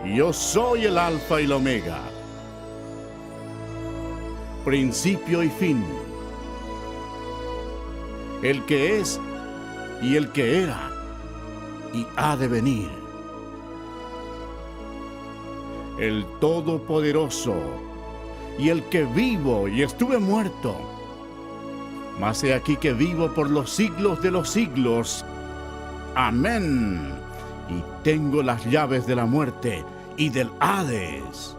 Yo soy el Alfa y la Omega, principio y fin, el que es y el que era y ha de venir, el Todopoderoso y el que vivo y estuve muerto, mas he aquí que vivo por los siglos de los siglos. Amén. Y tengo las llaves de la muerte y del Hades.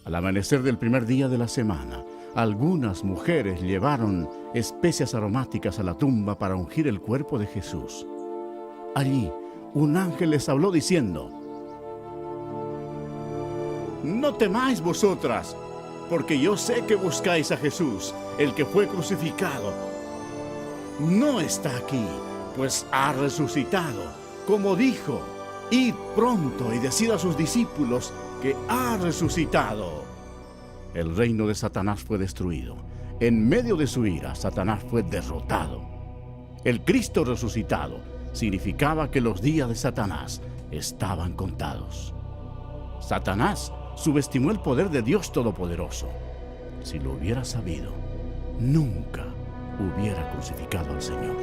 Al amanecer del primer día de la semana, algunas mujeres llevaron especias aromáticas a la tumba para ungir el cuerpo de Jesús. Allí, un ángel les habló diciendo: No temáis vosotras, porque yo sé que buscáis a Jesús, el que fue crucificado. No está aquí, pues ha resucitado, como dijo. Id pronto y decid a sus discípulos que ha resucitado. El reino de Satanás fue destruido. En medio de su ira, Satanás fue derrotado. El Cristo resucitado significaba que los días de Satanás estaban contados. Satanás subestimó el poder de Dios Todopoderoso. Si lo hubiera sabido, nunca hubiera crucificado al Señor.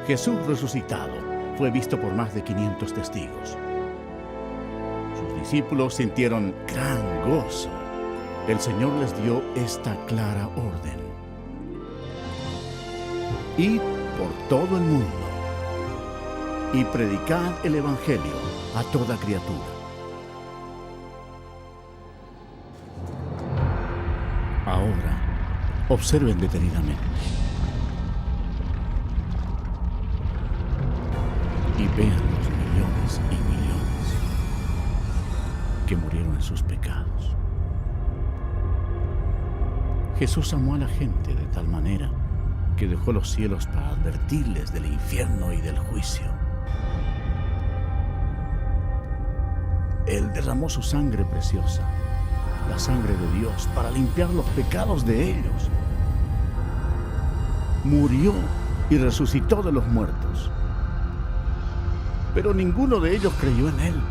Jesús resucitado fue visto por más de 500 testigos. Sus discípulos sintieron gran gozo. El Señor les dio esta clara orden: Id por todo el mundo y predicad el Evangelio a toda criatura. Ahora, observen detenidamente y vean los millones y millones que murieron en sus pecados. Jesús amó a la gente de tal manera que dejó los cielos para advertirles del infierno y del juicio. Él derramó su sangre preciosa, la sangre de Dios, para limpiar los pecados de ellos. Murió y resucitó de los muertos. Pero ninguno de ellos creyó en Él.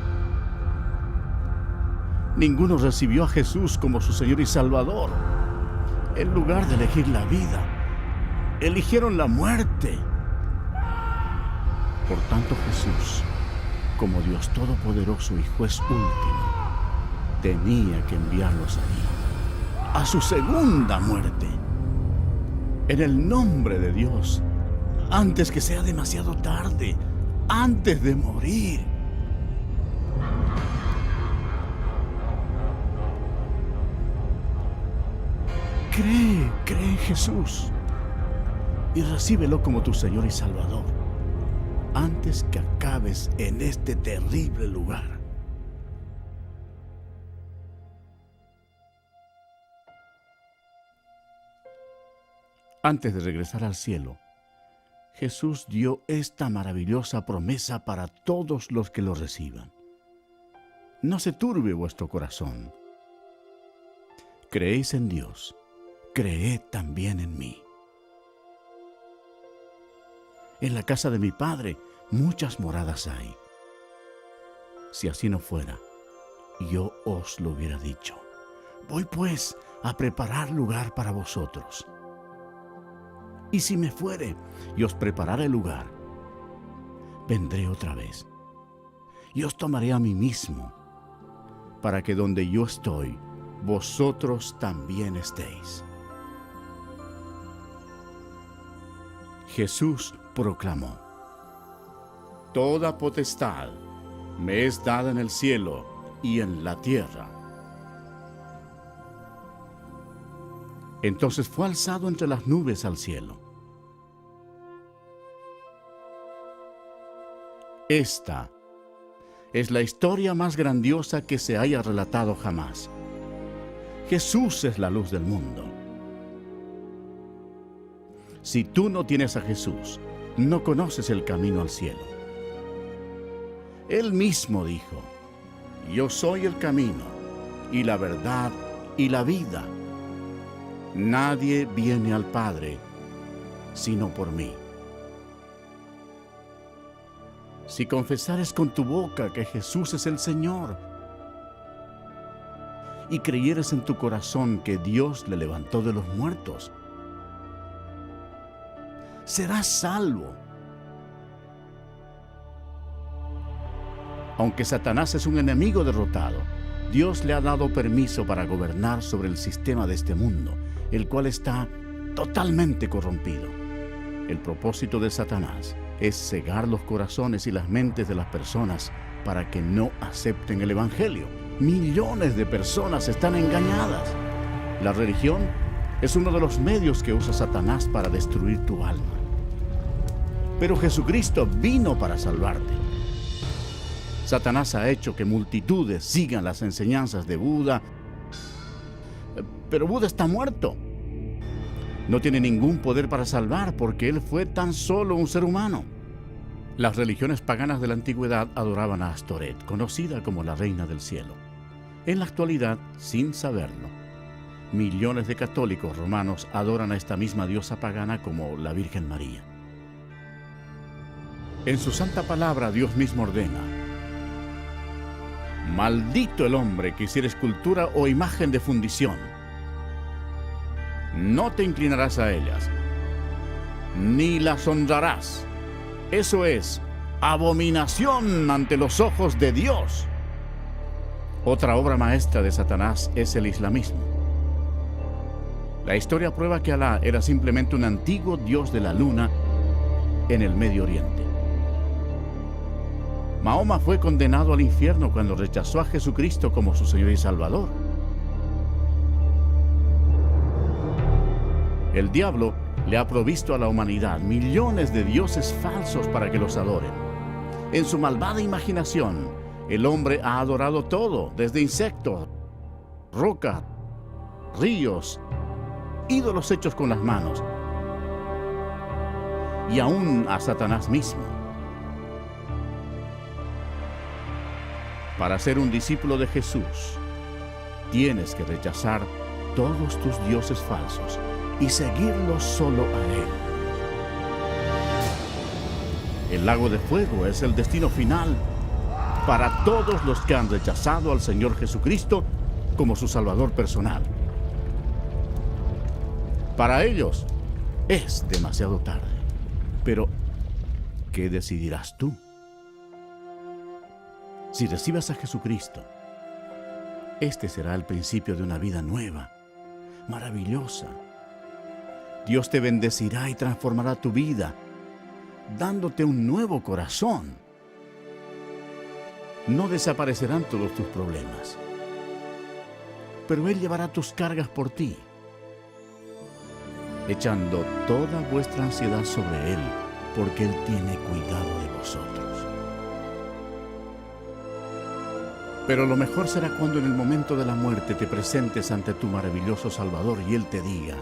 Ninguno recibió a Jesús como su Señor y Salvador. En lugar de elegir la vida, eligieron la muerte. Por tanto, Jesús, como Dios Todopoderoso y Juez último, tenía que enviarlos allí, a su segunda muerte, en el nombre de Dios, antes que sea demasiado tarde, antes de morir. Cree en Jesús y recíbelo como tu Señor y Salvador, antes que acabes en este terrible lugar. Antes de regresar al cielo, Jesús dio esta maravillosa promesa para todos los que lo reciban. No se turbe vuestro corazón. Creéis en Dios, creed también en mí. En la casa de mi Padre muchas moradas hay. Si así no fuera, yo os lo hubiera dicho. Voy pues a preparar lugar para vosotros. Y si me fuere y os preparare lugar, vendré otra vez y os tomaré a mí mismo, para que donde yo estoy, vosotros también estéis. Jesús proclamó: Toda potestad me es dada en el cielo y en la tierra. Entonces fue alzado entre las nubes al cielo. Esta es la historia más grandiosa que se haya relatado jamás. Jesús es la luz del mundo. Si tú no tienes a Jesús, no conoces el camino al cielo. Él mismo dijo: Yo soy el camino, y la verdad, y la vida. Nadie viene al Padre sino por mí. Si confesares con tu boca que Jesús es el Señor y creyeres en tu corazón que Dios le levantó de los muertos, serás salvo. Aunque Satanás es un enemigo derrotado, Dios le ha dado permiso para gobernar sobre el sistema de este mundo, el cual está totalmente corrompido. El propósito de Satanás es cegar los corazones y las mentes de las personas para que no acepten el Evangelio. Millones de personas están engañadas. La religión es uno de los medios que usa Satanás para destruir tu alma. Pero Jesucristo vino para salvarte. Satanás ha hecho que multitudes sigan las enseñanzas de Buda, pero Buda está muerto. No tiene ningún poder para salvar porque él fue tan solo un ser humano. Las religiones paganas de la antigüedad adoraban a Astoret, conocida como la Reina del Cielo. En la actualidad, sin saberlo, millones de católicos romanos adoran a esta misma diosa pagana como la Virgen María. En su santa palabra, Dios mismo ordena: Maldito el hombre que hiciere escultura o imagen de fundición. No te inclinarás a ellas, ni las honrarás. Eso es abominación ante los ojos de Dios. Otra obra maestra de Satanás es el islamismo. La historia prueba que Alá era simplemente un antiguo dios de la luna en el Medio Oriente. Mahoma fue condenado al infierno cuando rechazó a Jesucristo como su Señor y Salvador. El diablo le ha provisto a la humanidad millones de dioses falsos para que los adoren. En su malvada imaginación, el hombre ha adorado todo, desde insectos, rocas, ríos, ídolos hechos con las manos, y aún a Satanás mismo. Para ser un discípulo de Jesús, tienes que rechazar todos tus dioses falsos y seguirlos solo a Él. El lago de fuego es el destino final para todos los que han rechazado al Señor Jesucristo como su Salvador personal. Para ellos es demasiado tarde. Pero, ¿qué decidirás tú? Si recibes a Jesucristo, este será el principio de una vida nueva, maravillosa. Dios te bendecirá y transformará tu vida, dándote un nuevo corazón. No desaparecerán todos tus problemas, pero Él llevará tus cargas por ti, echando toda vuestra ansiedad sobre Él, porque Él tiene cuidado de vosotros. Pero lo mejor será cuando en el momento de la muerte te presentes ante tu maravilloso Salvador y Él te diga: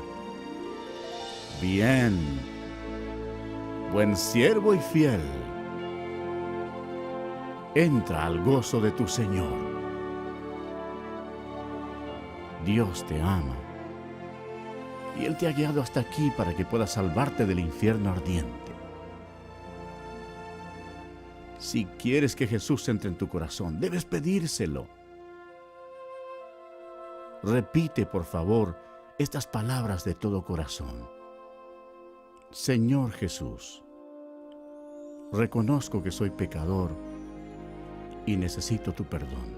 bien, buen siervo y fiel, entra al gozo de tu Señor. Dios te ama y Él te ha guiado hasta aquí para que puedas salvarte del infierno ardiente. Si quieres que Jesús entre en tu corazón, debes pedírselo. Repite, por favor, estas palabras de todo corazón. Señor Jesús, reconozco que soy pecador y necesito tu perdón.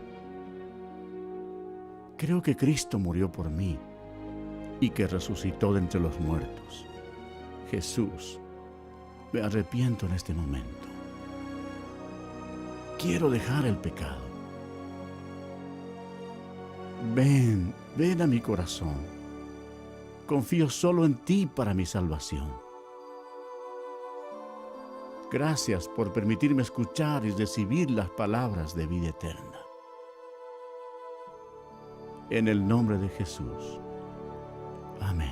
Creo que Cristo murió por mí y que resucitó de entre los muertos. Jesús, me arrepiento en este momento. Quiero dejar el pecado. Ven a mi corazón. Confío solo en ti para mi salvación. Gracias por permitirme escuchar y recibir las palabras de vida eterna. En el nombre de Jesús. Amén.